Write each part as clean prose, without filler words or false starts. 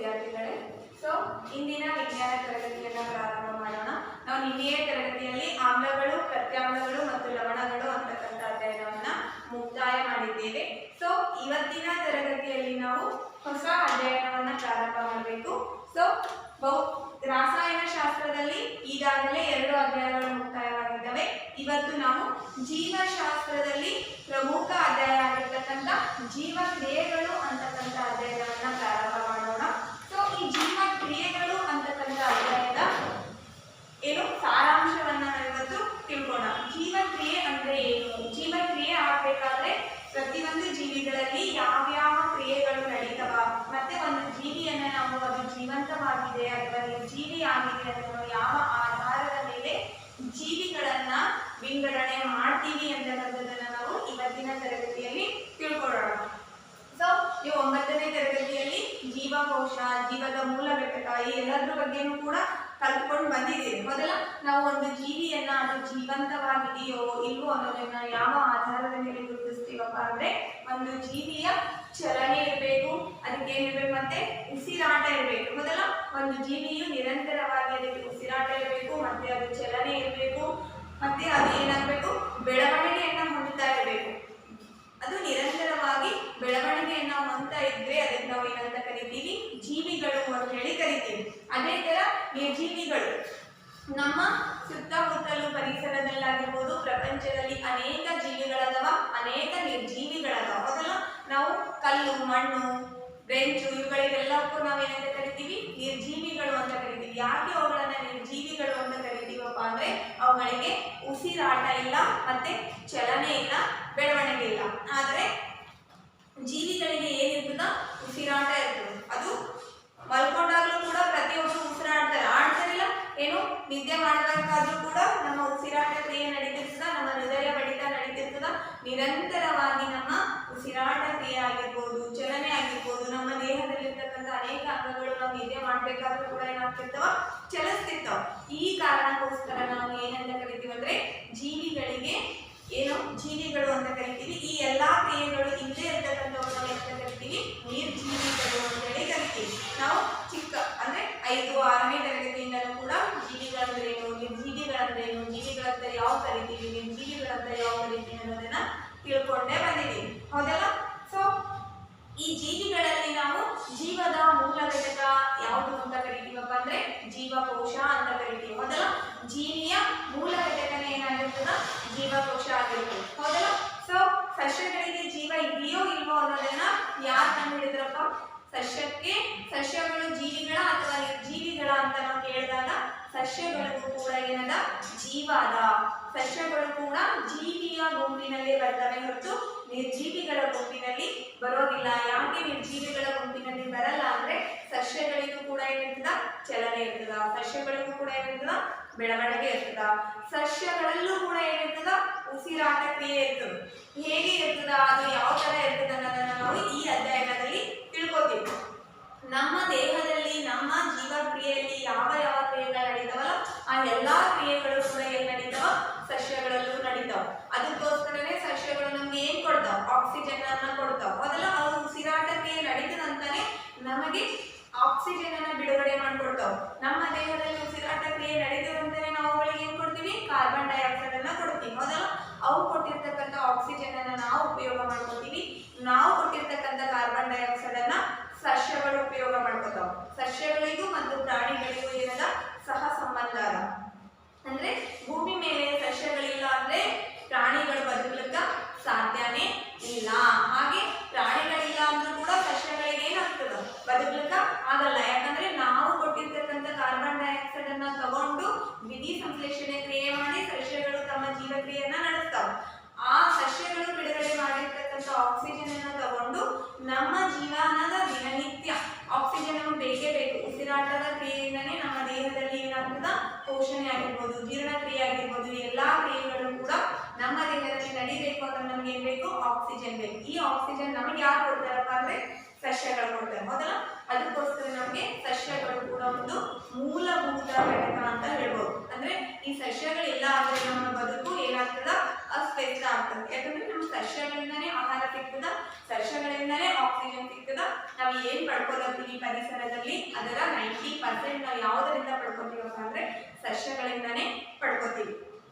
ವಿದ್ಯಾರ್ಥಿಗಳೇ, ಸೊ ಇಂದಿನ ವಿಜ್ಞಾನ ತರಗತಿಯನ್ನು ಪ್ರಾರಂಭ ಮಾಡೋಣ. ನಾವು ನಿನ್ನೆಯ ತರಗತಿಯಲ್ಲಿ ಆಮ್ಲಗಳು, ಪ್ರತ್ಯಾಮ್ಲಗಳು ಮತ್ತು ಲವಣಗಳು ಅಂತಕ್ಕಂಥ ಅಧ್ಯಯನವನ್ನ ಮುಕ್ತಾಯ ಮಾಡಿದ್ದೇವೆ. ಸೊ ಇವತ್ತಿನ ತರಗತಿಯಲ್ಲಿ ನಾವು ಹೊಸ ಅಧ್ಯಯನವನ್ನ ಪ್ರಾರಂಭ ಮಾಡಬೇಕು. ಸೊ ರಾಸಾಯನಶಾಸ್ತ್ರದಲ್ಲಿ ಈಗಾಗಲೇ 2 ಅಧ್ಯಾಯಗಳು ಮುಕ್ತಾಯವಾಗಿದ್ದಾವೆ. ಇವತ್ತು ನಾವು ಜೀವಶಾಸ್ತ್ರದಲ್ಲಿ ಪ್ರಮುಖ ಅಧ್ಯಾಯ ಆಗಿರ್ತಕ್ಕಂಥ ಜೀವಕ್ರಿಯೆಗಳು ಅಂತಕ್ಕಂಥ ಅಧ್ಯಯನವನ್ನ ಪ್ರಾರಂಭ ಮಾಡೋಣ. ಸೊ ಈ ಜೀವಕ್ರಿಯೆಗಳು ಅಂತಕ್ಕಂಥ ಅಧ್ಯಾಯದ ಸಾರಾಂಶವನ್ನ ಇವತ್ತು ತಿಳ್ಕೋಣ. ಜೀವಕ್ರಿಯೆ ಅಂದ್ರೆ ಏನು? ಜೀವಕ್ರಿಯೆ ಆಗ್ಬೇಕಾದ್ರೆ ಪ್ರತಿಯೊಂದು ಜೀವಿಗಳಲ್ಲಿ ಯಾವ್ಯಾವ ಕ್ರಿಯೆಗಳು ನಡೀತವ, ಮತ್ತೆ ಒಂದು ಜೀವಿಯನ್ನ ನಾವು ಅದು ಜೀವಂತವಾಗಿದೆ ಅಥವಾ ನಿರ್ಜೀವಿ ಆಗಿದೆ ಅನ್ನೋ ಯಾವ ಆಧಾರದ ಮೇಲೆ ಜೀವಿಗಳನ್ನ ವಿಂಗಡಣೆ ಮಾಡ್ತೀವಿ ಅಂತಕ್ಕಂಥದ್ದನ್ನ ನಾವು ಇವತ್ತಿನ ತರಗತಿಯಲ್ಲಿ ತಿಳ್ಕೊಳ್ಳೋಣ. ಸೊ ನೀವು 9ನೇ ತರಗತಿಯಲ್ಲಿ ಜೀವಕೋಶ, ಜೀವದ ಮೂಲ ಘಟಕ ಈ ಎಲ್ಲದ್ರ ಬಗ್ಗೆನೂ ಕೂಡ ಕಲ್ತ್ಕೊಂಡು ಬಂದಿದ್ದೀವಿ. ಮೊದಲ ನಾವು ಒಂದು ಜೀವಿಯನ್ನ ಅದು ಜೀವಂತವಾಗಿದೆಯೋ ಇಲ್ವೋ ಅನ್ನೋದನ್ನ ಯಾವ ಆಧಾರದ ಮೇಲೆ ಗುರುತಿಸ್ತೀವಪ್ಪ ಅಂದ್ರೆ ಒಂದು ಜೀವಿಯ ಚಲನೆ ಇರಬೇಕು, ಅದಕ್ಕೆ ಏನಿರ್ಬೇಕು, ಮತ್ತೆ ಉಸಿರಾಟ ಇರಬೇಕು. ಮೊದಲ ಒಂದು ಜೀವಿಯು ನಿರಂತರವಾಗಿ ಅದಕ್ಕೆ ಉಸಿರಾಟ ಇರಬೇಕು, ಮತ್ತೆ ಅದು ಚಲನೆ ಇರಬೇಕು, ಮತ್ತೆ ಅದು ಏನಾಗಬೇಕು, ಬೆಳವಣಿಗೆಯನ್ನ ಹೊಂದುತ್ತಾ ಇರಬೇಕು. ಅದು ನಿರಂತರವಾಗಿ ಬೆಳವಣಿಗೆಯನ್ನ ಹೊಂದ್ತಾ ಇದ್ರೆ ಅದಕ್ಕೆ ನಾವು ಏನಂತ ಕರಿತೀವಿ, ಜೀವಿಗಳು ಅಂತ ಹೇಳಿ ಕರಿತೀವಿ. ಅದೇ ತರ ನಿರ್ಜೀವಿಗಳು, ನಮ್ಮ ಸುತ್ತಮುತ್ತಲು ಪರಿಸರದಲ್ಲಾಗಿರ್ಬೋದು, ಪ್ರಪಂಚದಲ್ಲಿ ಅನೇಕ ಜೀವಿಗಳದವ, ಅನೇಕ ನಿರ್ಜೀವಿಗಳದವ. ಮೊದಲ ನಾವು ಕಲ್ಲು, ಮಣ್ಣು, ಬೆಂಚು ಇವುಗಳಿಗೆಲ್ಲಕ್ಕೂ ನಾವೇನಂತ ಕರಿತೀವಿ, ನಿರ್ಜೀವಿಗಳು ಅಂತ ಕರಿತೀವಿ. ಯಾಕೆ ಅವುಗಳನ್ನ ನಿರ್ಜೀವಿಗಳು ಅಂತ ಕರಿತೀವಪ್ಪ ಅಂದ್ರೆ ಅವುಗಳಿಗೆ ಉಸಿರಾಟ ಇಲ್ಲ, ಮತ್ತೆ ಚಲನೆ ಇಲ್ಲ, ಬೆಳವಣಿಗೆ ಇಲ್ಲ. ಆದರೆ ಜೀವಿಗಳಿಗೆ ಏನಿರ್ತದ, ಉಸಿರಾಟ ಇರ್ತದೆ. ಅದು ಮಲ್ಕೊಂಡಾಗ್ಲೂ ಕೂಡ ಪ್ರತಿಯೊಬ್ಬರು ಉಸಿರಾಡ್ತಾರೆ, ಆಡ್ತಾರಿಲ್ಲ ಏನು, ನಿದ್ದೆ ಮಾಡಬೇಕಾದ್ರೂ ಕೂಡ ನಮ್ಮ ಉಸಿರಾಟ ಕ್ರಿಯೆ ನಡೀತಿರ್ತದ, ನಮ್ಮ ಹೃದಯ ಬಡಿತ ನಡೀತಿರ್ತದ. ನಿರಂತರವಾಗಿ ನಮ್ಮ ಉಸಿರಾಟ ಕ್ರಿಯೆ ಆಗಿರ್ಬೋದು, ಚಲನೆ ಆಗಿರ್ಬೋದು, ನಮ್ಮ ದೇಹದಲ್ಲಿರ್ತಕ್ಕಂಥ ಅನೇಕ ಅಂಗಗಳು ನಾವು ನಿದ್ದೆ ಮಾಡಬೇಕಾದ್ರೂ ಕೂಡ ಏನಾಗ್ತಿರ್ತಾವ, ಚಲಿಸ್ತಿರ್ತಾವ. ಈ ಕಾರಣಕ್ಕೋಸ್ಕರ ನಾವು ಏನಂತ ಕರಿತೀವಿ ಅಂದ್ರೆ ಜೀವಿಗಳಿಗೆ ಏನು ಜೀವಿಗಳು ಅಂತ ಕರಿತೀವಿ. ಈ ಎಲ್ಲಾ ಕ್ರಿಯೆಗಳು ಇಲ್ಲದೆ ಇರ್ತಕ್ಕಂಥವ್ರು ನಾವು ಎಂತ ಕರಿತೀವಿ, ನಿರ್ಜೀವಿಗಳು ಅಂತ ಹೇಳಿ ಕರಿತೀವಿ. ನಾವು ಚಿಕ್ಕ ಅಂದ್ರೆ 5, 6ನೇ ತರಗತಿಯಿಂದಲೂ ಕೂಡ ಜೀವಿಗಳಂದ್ರೇನು, ನಿರ್ಜೀವಿಗಳಂದ್ರೇನು, ಜೀವಿಗಳಂತ ಯಾವ ಕರಿತೀವಿ, ನಿರ್ಜೀವಿಗಳಂತ ಯಾವ ಕರಿತೀವಿ ಅನ್ನೋದನ್ನ ತಿಳ್ಕೊಂಡೇ ಬಂದಿದ್ದೀವಿ, ಹೌದಲ್ಲ? ಸೊ ಈ ಜೀವಿಗಳಲ್ಲಿ ನಾವು ಜೀವದ ಮೂಲ ಘಟಕ ಯಾವುದು ಅಂತ ಕರಿತೀವಪ್ಪ ಅಂದ್ರೆ ಜೀವಕೋಶ ಅಂತ ಕರಿತೀವಿ. ಮೊದಲ ಜೀವಿಯ ಮೂಲ ಘಟಕನೇ ಏನಾಗಿರ್ತದ, ಜೀವಕೋಶ ಆಗಿರ್ತದೆ, ಹೌದಲ್ಲ? ಸೊ ಸಸ್ಯಗಳಿಗೆ ಜೀವ ಇದೆಯೋ ಇಲ್ವೋ ಅನ್ನೋದನ್ನ ಯಾರು ಕಂಡುಹಿಡಿದ್ರಪ್ಪ? ಸಸ್ಯಗಳು ಜೀವಿಗಳ ಅಥವಾ ನಿರ್ಜೀವಿಗಳ ಅಂತ ನಾವು ಕೇಳಿದಾಗ ಸಸ್ಯಗಳಿಗೂ ಕೂಡ ಏನದ, ಜೀವ ಅದ. ಸಸ್ಯಗಳು ಕೂಡ ಜೀವಿಯ ಗುಂಪಿನಲ್ಲಿ ಬರ್ತವೆ ಹೊರತು ನಿರ್ಜೀವಿಗಳ ಗುಂಪಿನಲ್ಲಿ ಬರೋದಿಲ್ಲ. ಯಾಕೆ ನಿರ್ಜೀವಿಗಳ ಗುಂಪಿನಲ್ಲಿ ಬರಲ್ಲ ಅಂದ್ರೆ ಸಸ್ಯಗಳಿಗೂ ಕೂಡ ಏನಿರ್ತದ, ಚಲನೆ ಇರ್ತದ, ಸಸ್ಯಗಳಿಗೂ ಕೂಡ ಏನಿರ್ತದ, ಬೆಳವಣಿಗೆ ಇರ್ತದ, ಸಸ್ಯಗಳಲ್ಲೂ ಕೂಡ ಏನಿರ್ತದ, ಉಸಿರಾಟ ಕ್ರಿಯೆ ಇರ್ತದೆ. ಹೇಗೆ ಇರ್ತದ, ಅದು ಯಾವ ತರ ಇರ್ತದ ಅನ್ನೋದನ್ನ ನಾವು ಈ ಅಧ್ಯಯನದಲ್ಲಿ ತಿಳ್ಕೊತೀವಿ. ನಮ್ಮ ದೇಹದಲ್ಲಿ ನಮ್ಮ ಜೀವಕ್ರಿಯೆಯಲ್ಲಿ ಯಾವ ಯಾವ ಕ್ರಿಯೆಗಳು ನಡೀತಾವಲ್ಲ ಆ ಎಲ್ಲಾ ಕ್ರಿಯೆಗಳು ಕೂಡ ಎಲ್ಲಿ ನಡೀತಾವ, ಸಸ್ಯಗಳಲ್ಲೂ ನಡೀತಾವ. ಅದಕ್ಕೋಸ್ಕರನೇ ಸಸ್ಯಗಳು ನಮ್ಗೆ ಏನ್ ಕೊಡ್ತಾವ, ಆಕ್ಸಿಜನ್ ಅನ್ನ ಕೊಡ್ತಾವ. ಮೊದಲ ಅವು ಉಸಿರಾಟ ಕ್ರಿಯೆ ನಡೀತದಂತಾನೆ ನಮಗೆ ಆಕ್ಸಿಜನ್ ಅನ್ನ ಬಿಡುಗಡೆ ಮಾಡ್ಕೊಡ್ತಾವ. ನಮ್ಮ ದೇಹದಲ್ಲಿ ಉಸಿರಾಟ ಕ್ರಿಯೆ ನಡೀತದಂತಾನೆ ನಾವು ಅವುಗಳಿಗೆ ಏನ್ ಕೊಡ್ತೀವಿ, ಕಾರ್ಬನ್ ಡೈಆಕ್ಸೈಡ್ ಅನ್ನ ಕೊಡ್ತೀವಿ. ಮೊದಲ ಅವು ಕೊಟ್ಟಿರ್ತಕ್ಕಂಥ ಆಕ್ಸಿಜನ್ ಅನ್ನ ನಾವು ಉಪಯೋಗ ಮಾಡ್ಕೊತೀವಿ, ನಾವು ಕೊಟ್ಟಿರ್ತಕ್ಕಂಥ ಕಾರ್ಬನ್ ಡೈಆಕ್ಸೈಡ್ ಅನ್ನ ಸಸ್ಯಗಳು ಉಪಯೋಗ ಮಾಡ್ಕೋತಾವ. ಸಸ್ಯಗಳಿಗೂ ಮತ್ತು ಪ್ರಾಣಿಗಳಿಗೂ ಏನದ, ಸಹ ಸಂಬಂಧ ಅದ. ಅಂದ್ರೆ ಭೂಮಿ ಮೇಲೆ ಸಸ್ಯಗಳಿಲ್ಲ ಅಂದ್ರೆ ಪ್ರಾಣಿಗಳು ಬದುಕಲಿಕ್ಕ ಸಾಧ್ಯನೇ ಇಲ್ಲ. ಹಾಗೆ ಪ್ರಾಣಿಗಳಿಲ್ಲ ಅಂದ್ರೂ ಕೂಡ ಸಸ್ಯಗಳಿಗೆ ಏನಾಗ್ತದ, ಬದುಕಲಿಕ್ಕ ಆಗಲ್ಲ. ಯಾಕಂದ್ರೆ ನಾವು ಕೊಟ್ಟಿರ್ತಕ್ಕಂಥ ಕಾರ್ಬನ್ ಡೈಆಕ್ಸೈಡ್ ಅನ್ನ ತಗೊಂಡು ವಿಧಿ ಸಂಶ್ಲೇಷಣೆ ಕ್ರಿಯೆ ಮಾಡಿ ಸಸ್ಯಗಳು ತಮ್ಮ ಜೀವಕ್ರಿಯೆಯನ್ನ ನಡೆಸ್ತಾವ. ಆ ಸಸ್ಯಗಳು ಬಿಡುಗಡೆ ಮಾಡಿರ್ತಕ್ಕಂಥ ಆಕ್ಸಿಜನ್ ಅನ್ನು ತಗೊಂಡು ನಮ್ಮ ಜೀವನದ ದಿನನಿತ್ಯ ಆಕ್ಸಿಜನ್ ನಮಗೆ ಬೇಕೇ ಬೇಕು. ಉಸಿರಾಟದ ಕ್ರಿಯೆಯಿಂದನೇ ನಮ್ಮ ದೇಹದಲ್ಲಿ ಏನಾಗ್ತದ, ಪೋಷಣೆ ಆಗಿರ್ಬೋದು, ಜೀರ್ಣಕ್ರಿಯೆ ಆಗಿರ್ಬೋದು, ಎಲ್ಲಾ ಕ್ರಿಯೆಗಳು ಕೂಡ ನಮ್ಮ ದೇಹದಲ್ಲಿ ನಡಿಬೇಕು ಅಂದ್ರೆ ನಮ್ಗೆ ಏನ್ ಬೇಕು, ಆಕ್ಸಿಜನ್ ಬೇಕು. ಈ ಆಕ್ಸಿಜನ್ ನಮಗೆ ಯಾರು ಕೊಡ್ತಾರಪ್ಪ ಅಂದ್ರೆ ಸಸ್ಯಗಳು ಕೊಡ್ತಾರೆ. ಮೊದಲ ಅದಕ್ಕೋಸ್ಕರ ನಮಗೆ ಸಸ್ಯಗಳು ಕೂಡ ಒಂದು ಮೂಲಭೂತ ಘಟಕ ಅಂತ ಹೇಳ್ಬೋದು. ಅಂದ್ರೆ ಈ ಸಸ್ಯಗಳಿಲ್ಲ ಅಂದ್ರೆ ನಮ್ಮ ಬದುಕು ಏನಾಗ್ತದ, ಅಸ್ವಸ್ಥ ಆಗ್ತದೆ. ಯಾಕಂದ್ರೆ ನಮ್ಮ ಸಸ್ಯಗಳಿಂದನೇ ಆಹಾರ ಸಿಗ್ತದ, ಸಸ್ಯಗಳಿಂದನೇ ಆಕ್ಸಿಜನ್ ಸಿಗ್ತದ, ನಾವು ಏನ್ ಪಡ್ಕೊಳ್ತೀವಿ ಪರಿಸರದಲ್ಲಿ ಅದರ 90% ನಾವು ಯಾವುದರಿಂದ ಪಡ್ಕೊತೀವಪ್ಪ ಅಂದ್ರೆ ಸಸ್ಯಗಳಿಂದಾನೇ ಪಡ್ಕೊತೀವಿ.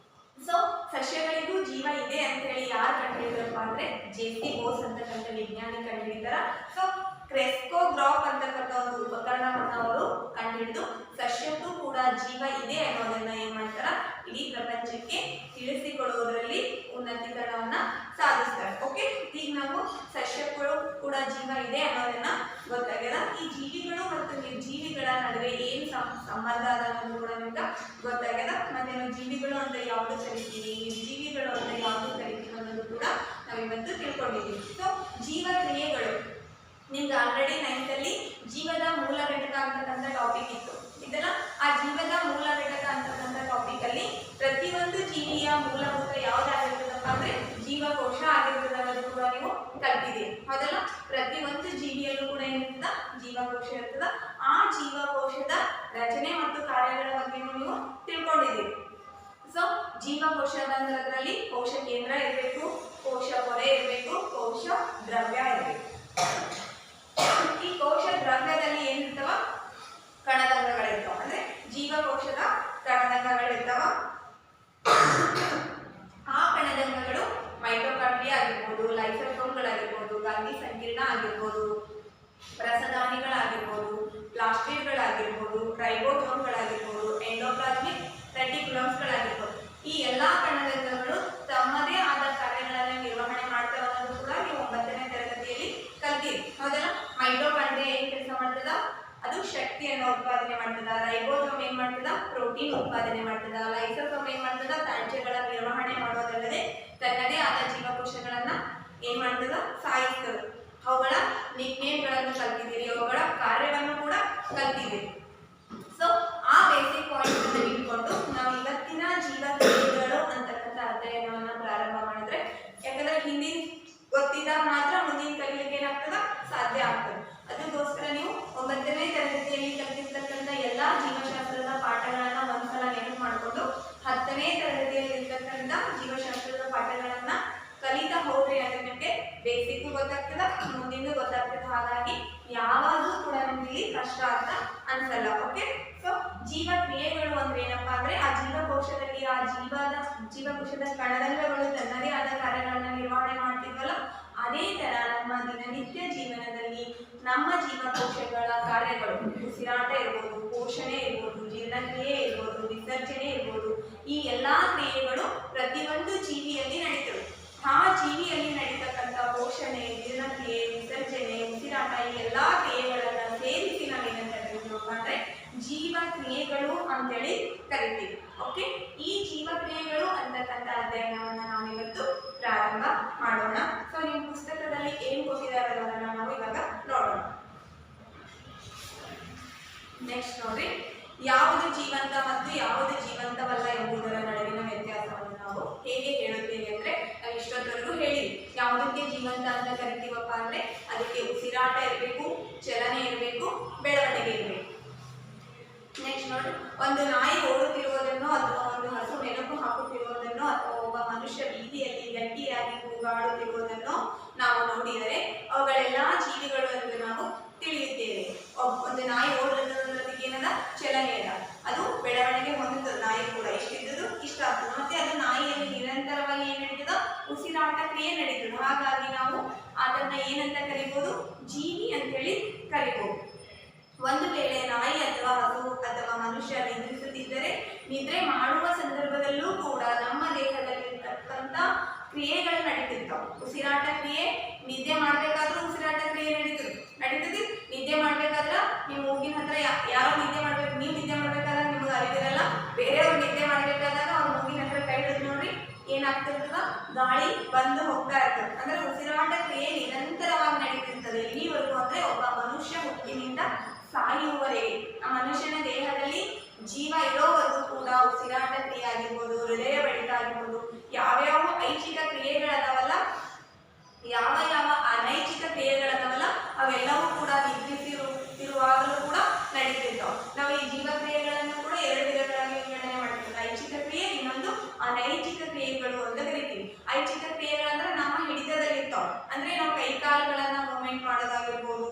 ಸೊ ಸಸ್ಯಗಳಿಗೂ ಜೀವ ಇದೆ ಅಂತ ಹೇಳಿ ಯಾರು ಕಂಡುಹಿಡಿದ್ರಪ್ಪ ಅಂದ್ರೆ ಜೆ.ಸಿ. ಬೋಸ್ ಅಂತಕ್ಕಂಥ ವಿಜ್ಞಾನಿ ಕಂಡುಹಿಡಿದಾರ. ಸೊ ಕ್ರೆಸ್ಕೋಗ್ರಾಫ್ ಅಂತಕ್ಕಂಥ ಒಂದು ಉಪಕರಣವನ್ನು ಅವರು ಕಂಡುಹಿಡಿದು ಸಸ್ಯಕ್ಕೂ ಕೂಡ ಜೀವ ಇದೆ ಅನ್ನೋದನ್ನ ಏನ್ ಮಾಡ್ತಾರ ಇಡೀ ಪ್ರಪಂಚಕ್ಕೆ ತಿಳಿಸಿಕೊಡುವುದರಲ್ಲಿ ಉನ್ನತೀಕರಣವನ್ನ ಸಾಧಿಸ್ತಾರೆ. ಓಕೆ, ಈಗ ನಾವು ಸಸ್ಯಗಳು ಕೂಡ ಜೀವ ಇದೆ ಅನ್ನೋದನ್ನ ಗೊತ್ತಾಗ್ಯದ. ಈ ಜೀವಿಗಳು ಮತ್ತು ನಿರ್ಜೀವಿಗಳ ನಡುವೆ ಏನ್ ಸಂಬಂಧ ಅದ ಅನ್ನೋದು ಕೂಡ ನಿಮ್ಗೆ ಗೊತ್ತಾಗ್ಯದ. ಮತ್ತೆ ನಾವು ಜೀವಿಗಳು ಅಂತ ಯಾವುದು ಕರಿತೀವಿ, ನಿರ್ಜೀವಿಗಳು ಅಂತ ಯಾವುದು ಕರಿತೀವಿ ಅನ್ನೋದು ಕೂಡ ನಾವಿವತ್ತು ತಿಳ್ಕೊಂಡಿದ್ದೀವಿ. ಸೊ ಜೀವಕ್ರಿಯೆಗಳು ನಿಮ್ಗೆ ಆಲ್ರೆಡಿ 9th ಅಲ್ಲಿ ಜೀವದ ಮೂಲ ಘಟಕ ಅಂತಕ್ಕಂಥ ಟಾಪಿಕ್ ಇತ್ತು. ಇದೆಲ್ಲ ಆ ಜೀವದ ಮೂಲ ಘಟಕ ಅಂತಕ್ಕಂಥ ಟಾಪಿಕ್ ಅಲ್ಲಿ ಪ್ರತಿಯೊಂದು ಜೀವಿಯ ಮೂಲಭೂತ ಯಾವ್ದಾಗಿರ್ತದಪ್ಪ ಅಂದ್ರೆ ಜೀವಕೋಶ ಆಗಿರ್ತದೆ ಅನ್ನೋದು ಕೂಡ ನೀವು ಕಲ್ತಿದ್ದೀರಿ. ಹೌದಲ್ಲ, ಪ್ರತಿಯೊಂದು ಜೀವಿಯಲ್ಲೂ ಕೂಡ ಏನಿರ್ತದ ಜೀವಕೋಶ ಇರ್ತದ. ಆ ಜೀವಕೋಶದ ರಚನೆ ಮತ್ತು ಕಾರ್ಯಗಳ ಬಗ್ಗೆ ನೀವು ತಿಳ್ಕೊಂಡಿದ್ದೀರಿ. ಸೊ ಜೀವಕೋಶ ಅದರಲ್ಲಿ ಕೋಶ ಕೇಂದ್ರ ಇರಬೇಕು, ಕೋಶ ಪೊರೆ ಇರಬೇಕು, ಕೋಶ ದ್ರವ್ಯ ಇರಬೇಕು. ಈ ಕೋಶ ದ್ರವ್ಯದಲ್ಲಿ ಏನಿರ್ತಾವ ಕಣದಂಗಗಳಿರ್ತಾವ, ಅಂದ್ರೆ ಜೀವಕೋಶದ ಕಣದಂಗಗಳಿರ್ತಾವ. ಆ ಕಣದಂಗಗಳು ಮೈಟೊಕಾಂಡ್ರಿಯಾ ಆಗಿರ್ಬೋದು, ಲೈಸೋಸೋಮ್ಗಳಾಗಿರ್ಬೋದು, ಗಾಂಧಿ ಸಂಕೀರ್ಣ ಆಗಿರ್ಬೋದು, ಪ್ರಸದಾನಿಗಳಾಗಿರ್ಬೋದು, ಪ್ಲಾಸ್ಟಿಡ್ಗಳಾಗಿರ್ಬೋದು, ರೈಬೋಸೋಮ್ಗಳಾಗಿರ್ಬೋದು, ಎಂಡೋಪ್ಲಾಸ್ಮಿಕ್ ರೆಟಿಕ್ಯುಲಮ್ಸ್ಗಳಾಗಿರ್ಬೋದು. ಈ ಎಲ್ಲಾ ಕಣದಂಗಗಳು ತಮ್ಮದೇ ಆದ ಕಾರ್ಯಗಳನ್ನು ನಿರ್ವಹಣೆ ಮಾಡ್ತಾವ ಅನ್ನೋದು ಕೂಡ ನೀವು 9ನೇ ತರಗತಿಯಲ್ಲಿ ಕಲ್ತೀರಿ. ಹೌದಲ್ಲ, ಮೈಟೊಕಾಂಡ್ರಿಯಾ ಏನ್ ಕೆಲಸ ಮಾಡ್ತದ, ಅದು ಶಕ್ತಿಯನ್ನು ಉತ್ಪಾದನೆ ಮಾಡ್ತದ. ರೈಬೋಸೋಮ್ ಏನ್ ಮಾಡ್ತದ, ಪ್ರೋಟೀನ್ ಉತ್ಪಾದನೆ ಮಾಡ್ತದ. ಲೈಸೋಸೋಮ್ ಏನ್ ಮಾಡ್ತದ, ತ್ಯಾಜ್ಯಗಳ ನಿರ್ವಹಣೆ ಮಾಡೋದಲ್ಲದೆ ತನ್ನದೇ ಆದ ಜೀವಕೋಶಗಳನ್ನ ಏನ್ ಮಾಡ್ತದ, ಸಾಯಿಸ್ತದ. ಅವುಗಳ ನಿಕ್ನೇಮ್ಗಳನ್ನು ಕಲ್ತಿದ್ದೀರಿ, ಅವುಗಳ ಕಾರ್ಯವನ್ನು ಕೂಡ ಕಲ್ತಿದ್ದೀರಿ. ಸೊ ಆ ಬೇಸಿಕ್ ಪಾಯಿಂಟ್ ಅನ್ನು ಇಟ್ಕೊಂಡು ನಾವು ಇವತ್ತಿನ ಜೀವಕ್ರಿಯೆಗಳು ಅಂತಕ್ಕಂಥ ಅಧ್ಯಯನವನ್ನ ಪ್ರಾರಂಭ ಮಾಡಿದ್ರೆ, ಯಾಕಂದ್ರೆ ಹಿಂದಿನ ಗೊತ್ತಿದ್ದಾಗ ಮಾತ್ರ ಮುಂದಿನ ಕಲಿಲಿಕ್ಕೆ ಏನಾಗ್ತದ ಸಾಧ್ಯ ಆಗ್ತದೆ. ಅದಕ್ಕೋಸ್ಕರ ನೀವು 9ನೇ ತರಗತಿಯಲ್ಲಿ ಕಲಿತಿರ್ತಕ್ಕಂಥ ಎಲ್ಲಾ ಜೀವಶಾಸ್ತ್ರದ ಪಾಠಗಳನ್ನ ಒಂದ್ಸಲ ನೆನಪು ಮಾಡಿಕೊಂಡು 10ನೇ ತರಗತಿಯಲ್ಲಿ ಇರ್ತಕ್ಕಂಥ ಜೀವಶಾಸ್ತ್ರದ ಪಾಠಗಳನ್ನ ಕಲಿತಾ ಹೋಗ್ರಿ ಅಂದ್ರೆ ನಿಮಗೆ ಬೇಸಿಕ್ ಗೊತ್ತಾಗ್ತದ, ಮುಂದಿನ ಗೊತ್ತಾಗ್ತದೆ. ಹಾಗಾಗಿ ಯಾವಾಗೂ ಕೂಡ ನಿಮ್ಗೆ ಇಲ್ಲಿ ಕಷ್ಟ ಅಂತ ಅನ್ಸಲ್ಲ. ಓಕೆ, ಸೊ ಜೀವಕ್ರಿಯೆಗಳು ಅಂದ್ರೆ ಏನಪ್ಪಾ ಅಂದ್ರೆ ಆ ಜೀವಕೋಶದಲ್ಲಿ ಆ ಜೀವಕೋಶದ ಕಣದಂಗಗಳು ತನ್ನದೇ ಆದ ಕಾರ್ಯಗಳನ್ನ ನಿರ್ವಹಣೆ ಮಾಡ್ತಿದ್ವಲ್ಲ, ಅದೇ ತರ ನಮ್ಮ ದಿನನಿತ್ಯ ಜೀವನದಲ್ಲಿ ನಮ್ಮ ಜೀವಕೋಶಗಳ ಕಾರ್ಯಗಳು, ಉಸಿರಾಟ ಇರ್ಬೋದು, ಪೋಷಣೆ ಇರ್ಬೋದು, ಜೀರ್ಣಕ್ರಿಯೆ ಇರ್ಬೋದು, ವಿಸರ್ಜನೆ ಇರ್ಬೋದು, ಈ ಎಲ್ಲಾ ಕ್ರಿಯೆಗಳು ಪ್ರತಿಯೊಂದು ಜೀವಿಯಲ್ಲಿ ನಡೀತವೆ. ಆ ಜೀವಿಯಲ್ಲಿ ನಡೀತಕ್ಕಂಥ ಪೋಷಣೆ, ಜೀರ್ಣಕ್ರಿಯೆ, ವಿಸರ್ಜನೆ, ಉಸಿರಾಟ ಈ ಎಲ್ಲಾ ಕ್ರಿಯೆಗಳನ್ನ ಸೇರಿಸಿ ನಾವೇನಂತ ಕರಿತೀವಪ್ಪ ಅಂದ್ರೆ ಜೀವಕ್ರಿಯೆಗಳು ಅಂತೇಳಿ ಕರಿತೀವಿ. ಓಕೆ, ಈ ಜೀವಕ್ರಿಯೆಗಳು ಅಂತಕ್ಕಂಥ ಅಧ್ಯಯನವನ್ನ ನಾವಿವತ್ತು ಪ್ರಾರಂಭ ಮಾಡೋಣ. ಸೊ ನಿಮ್ಮ ಪುಸ್ತಕದಲ್ಲಿ ಏನ್ ಕೊಟ್ಟಿದ್ದಾರೆ ಅನ್ನೋದನ್ನ ನಾವು ಇವಾಗ ನೋಡೋಣ. ನೆಕ್ಸ್ಟ್ ನೋಡ್ರಿ, ಯಾವುದು ಜೀವಂತ ಮತ್ತು ಯಾವುದು ಜೀವಂತವಲ್ಲ ಎಂಬುದರ ನಡುವಿನ ವ್ಯತ್ಯಾಸವನ್ನು ನಾವು ಹೇಗೆ ಹೇಳುತ್ತೇವೆ ಅಂದ್ರೆ, ನಾವು ಇಷ್ಟೊತ್ತವರೆಗೂ ಹೇಳಿದ್ವಿ ಯಾವುದಕ್ಕೆ ಜೀವಂತ ಅಂತ ಕರಿತೀವಪ್ಪ ಅಂದ್ರೆ ಅದಕ್ಕೆ ಉಸಿರಾಟ ಇರಬೇಕು, ಚಲನೆ ಇರಬೇಕು, ಬೆಳವಣಿಗೆ ಇರಬೇಕು. ನೆಕ್ಸ್ಟ್ ನೋಡಿ, ಒಂದು ನಾಯಿ ಓಡುತ್ತಿರುವುದನ್ನು ಅಥವಾ ಒಂದು ಹಸು ಮೆಲುಕು ಹಾಕುತ್ತಿರುವುದನ್ನು ಅಥವಾ ಒಬ್ಬ ಮನುಷ್ಯ ಬೀದಿಯಲ್ಲಿ ಗಟ್ಟಿಯಾಗಿ ಕೂಗಾಡುತ್ತಿರುವುದನ್ನು ನಾವು ನೋಡಿದರೆ ಅವುಗಳೆಲ್ಲಾ ಜೀವಿಗಳು ಎಂದು ನಾವು ತಿಳಿಯುತ್ತೇವೆ. ಒಂದು ನಾಯಿ ಓಡುವುದಕ್ಕೆ ಏನದ ಚಲನೆ ಅದ, ಅದು ಬೆಳವಣಿಗೆ ಹೊಂದುತ್ತದೆ. ನಾಯಿ ಕೂಡ ಎಷ್ಟಿದ್ದು ಇಷ್ಟ ಆಗ್ತದೆ. ಮತ್ತೆ ಅದು ನಾಯಿಯಲ್ಲಿ ನಿರಂತರವಾಗಿ ಏನ್ ನಡೀತದ, ಉಸಿರಾಟ ಕ್ರಿಯೆ ನಡೀತದೆ. ಹಾಗಾಗಿ ನಾವು ಅದನ್ನ ಏನಂತ ಕರಿಬಹುದು, ಜೀವಿ ಅಂತ ಹೇಳಿ ಕರಿಬಹುದು. ಒಂದು ವೇಳೆ ನಾಯಿ ಅಥವಾ ಹಸು ಅಥವಾ ಮನುಷ್ಯ ನಿದ್ರಿಸುತ್ತಿದ್ದರೆ ನಿದ್ರೆ ಮಾಡುವ ಸಂದರ್ಭದಲ್ಲೂ ಕೂಡ ನಮ್ಮ ದೇಹದಲ್ಲಿರ್ತಕ್ಕಂಥ ಕ್ರಿಯೆಗಳು ನಡೀತಿರ್ತಾವೆ. ಉಸಿರಾಟ ಕ್ರಿಯೆ, ನಿದ್ದೆ ಮಾಡ್ಬೇಕಾದ್ರೂ ಉಸಿರಾಟ ಕ್ರಿಯೆ ನಡೀತದೆ. ನಿದ್ದೆ ಮಾಡ್ಬೇಕಾದ್ರ ನೀವು ಮೂಗಿನ ಹತ್ರ ಯಾರೋ ನಿದ್ದೆ ಮಾಡ್ಬೇಕು, ನೀವು ನಿದ್ದೆ ಮಾಡ್ಬೇಕಾದ್ರೆ ನಿಮ್ಗೆ ಅರಿವಿರಲ್ಲ, ಬೇರೆಯವ್ರು ನಿದ್ದೆ ಮಾಡ್ಬೇಕಾದಾಗ ಅವ್ರ ಮೂಗಿನ ಹತ್ರ ಕೈ ಹಿಡಿದು ನೋಡ್ರಿ ಏನಾಗ್ತಿರ್ತದ, ಗಾಳಿ ಬಂದು ಹೋಗ್ತಾ ಇರ್ತದೆ. ಅಂದ್ರೆ ಉಸಿರಾಟ ಕ್ರಿಯೆ ನಿರಂತರವಾಗಿ ನಡೀತಿರ್ತದೆ ಇಲ್ಲಿವರೆಗೂ. ಅಂದ್ರೆ ಒಬ್ಬ ಮನುಷ್ಯ ಹುಟ್ಟಿನಿಂದ ಸಾಯುವವರೆಗೆ ಆ ಮನುಷ್ಯನ ದೇಹದಲ್ಲಿ ಜೀವ ಇರೋವರೆಗೂ ಕೂಡ ಉಸಿರಾಟ ಕ್ರಿಯೆ ಆಗಿರ್ಬೋದು, ಹೃದಯ ಬಡಿತ ಆಗಿರ್ಬೋದು, ಯಾವ್ಯಾವ ಐಚ್ಛಿಕ ಕ್ರಿಯೆಗಳದಾವಲ್ಲ, ಯಾವ ಯಾವ ಅನೈಚ್ಛಿಕ ಕ್ರಿಯೆಗಳದಾವಲ್ಲ, ಅವೆಲ್ಲವೂ ಕೂಡ ನಿದ್ರಿಸಿರುವಾಗಲೂ ಕೂಡ ನಡೀತಿರ್ತಾವೆ. ನಾವು ಈ ಜೀವಕ್ರಿಯೆಗಳನ್ನು ಕೂಡ 2 ವಿಧಗಳಾಗಿ ವಿಂಗಡಣೆ ಮಾಡ್ತೀವಿ. ಐಚ್ಛಿಕ ಕ್ರಿಯೆ, ಇನ್ನೊಂದು ಅನೈಚ್ಛಿಕ ಕ್ರಿಯೆಗಳು ಅಂತ ಕರಿತೀವಿ. ಐಚ್ಛಿಕ ಕ್ರಿಯೆಗಳಂದ್ರೆ ನಮ್ಮ ಹಿಡಿತದಲ್ಲಿ ಇರ್ತಾವೆ. ಅಂದ್ರೆ ನಾವು ಕೈ ಕಾಲುಗಳನ್ನ ಮೂವ್ಮೆಂಟ್ ಮಾಡೋದಾಗಿರ್ಬೋದು,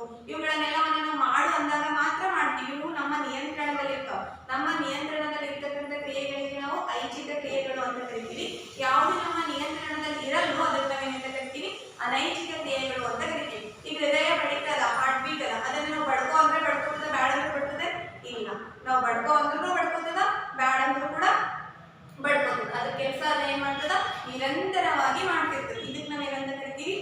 ಕರಿತೀವಿ. ಯಾವುದು ನಮ್ಮ ನಿಯಂತ್ರಣದಲ್ಲಿ ಇರಲ್ವೋ ಅದನ್ನ ನಾವೇನಂತ ಕರಿತೀವಿ, ಅನೈಚ್ಛಿಕ ಕ್ರಿಯೆಗಳು ಅಂತ ಕರಿತೀವಿ. ಈಗ ಹೃದಯ ಬಡಿತದ, ಹಾರ್ಟ್ ಬೀಟ್ ಅದ, ಅದನ್ನ ನಾವು ಬಡ್ಕೋ ಅಂದ್ರೆ ಬಡ್ಕೋತದ, ಬ್ಯಾಡ ಅಂದ್ರೆ ಬಡ್ತದೆ ಇಲ್ಲ. ನಾವು ಬಡ್ಕೋ ಅಂದ್ರೂ ಬಡ್ಕೋತದ, ಬ್ಯಾಡ ಅಂದ್ರೂ ಕೂಡ ಬಡ್ಕೋತದ. ಅದ್ರ ಕೆಲಸ ಅದ ಏನ್ ಮಾಡ್ತದ, ನಿರಂತರವಾಗಿ ಮಾಡ್ತಿರ್ತದೆ. ಇದಕ್ಕೆ ನಾವೇನಂತ ಕರಿತೀವಿ,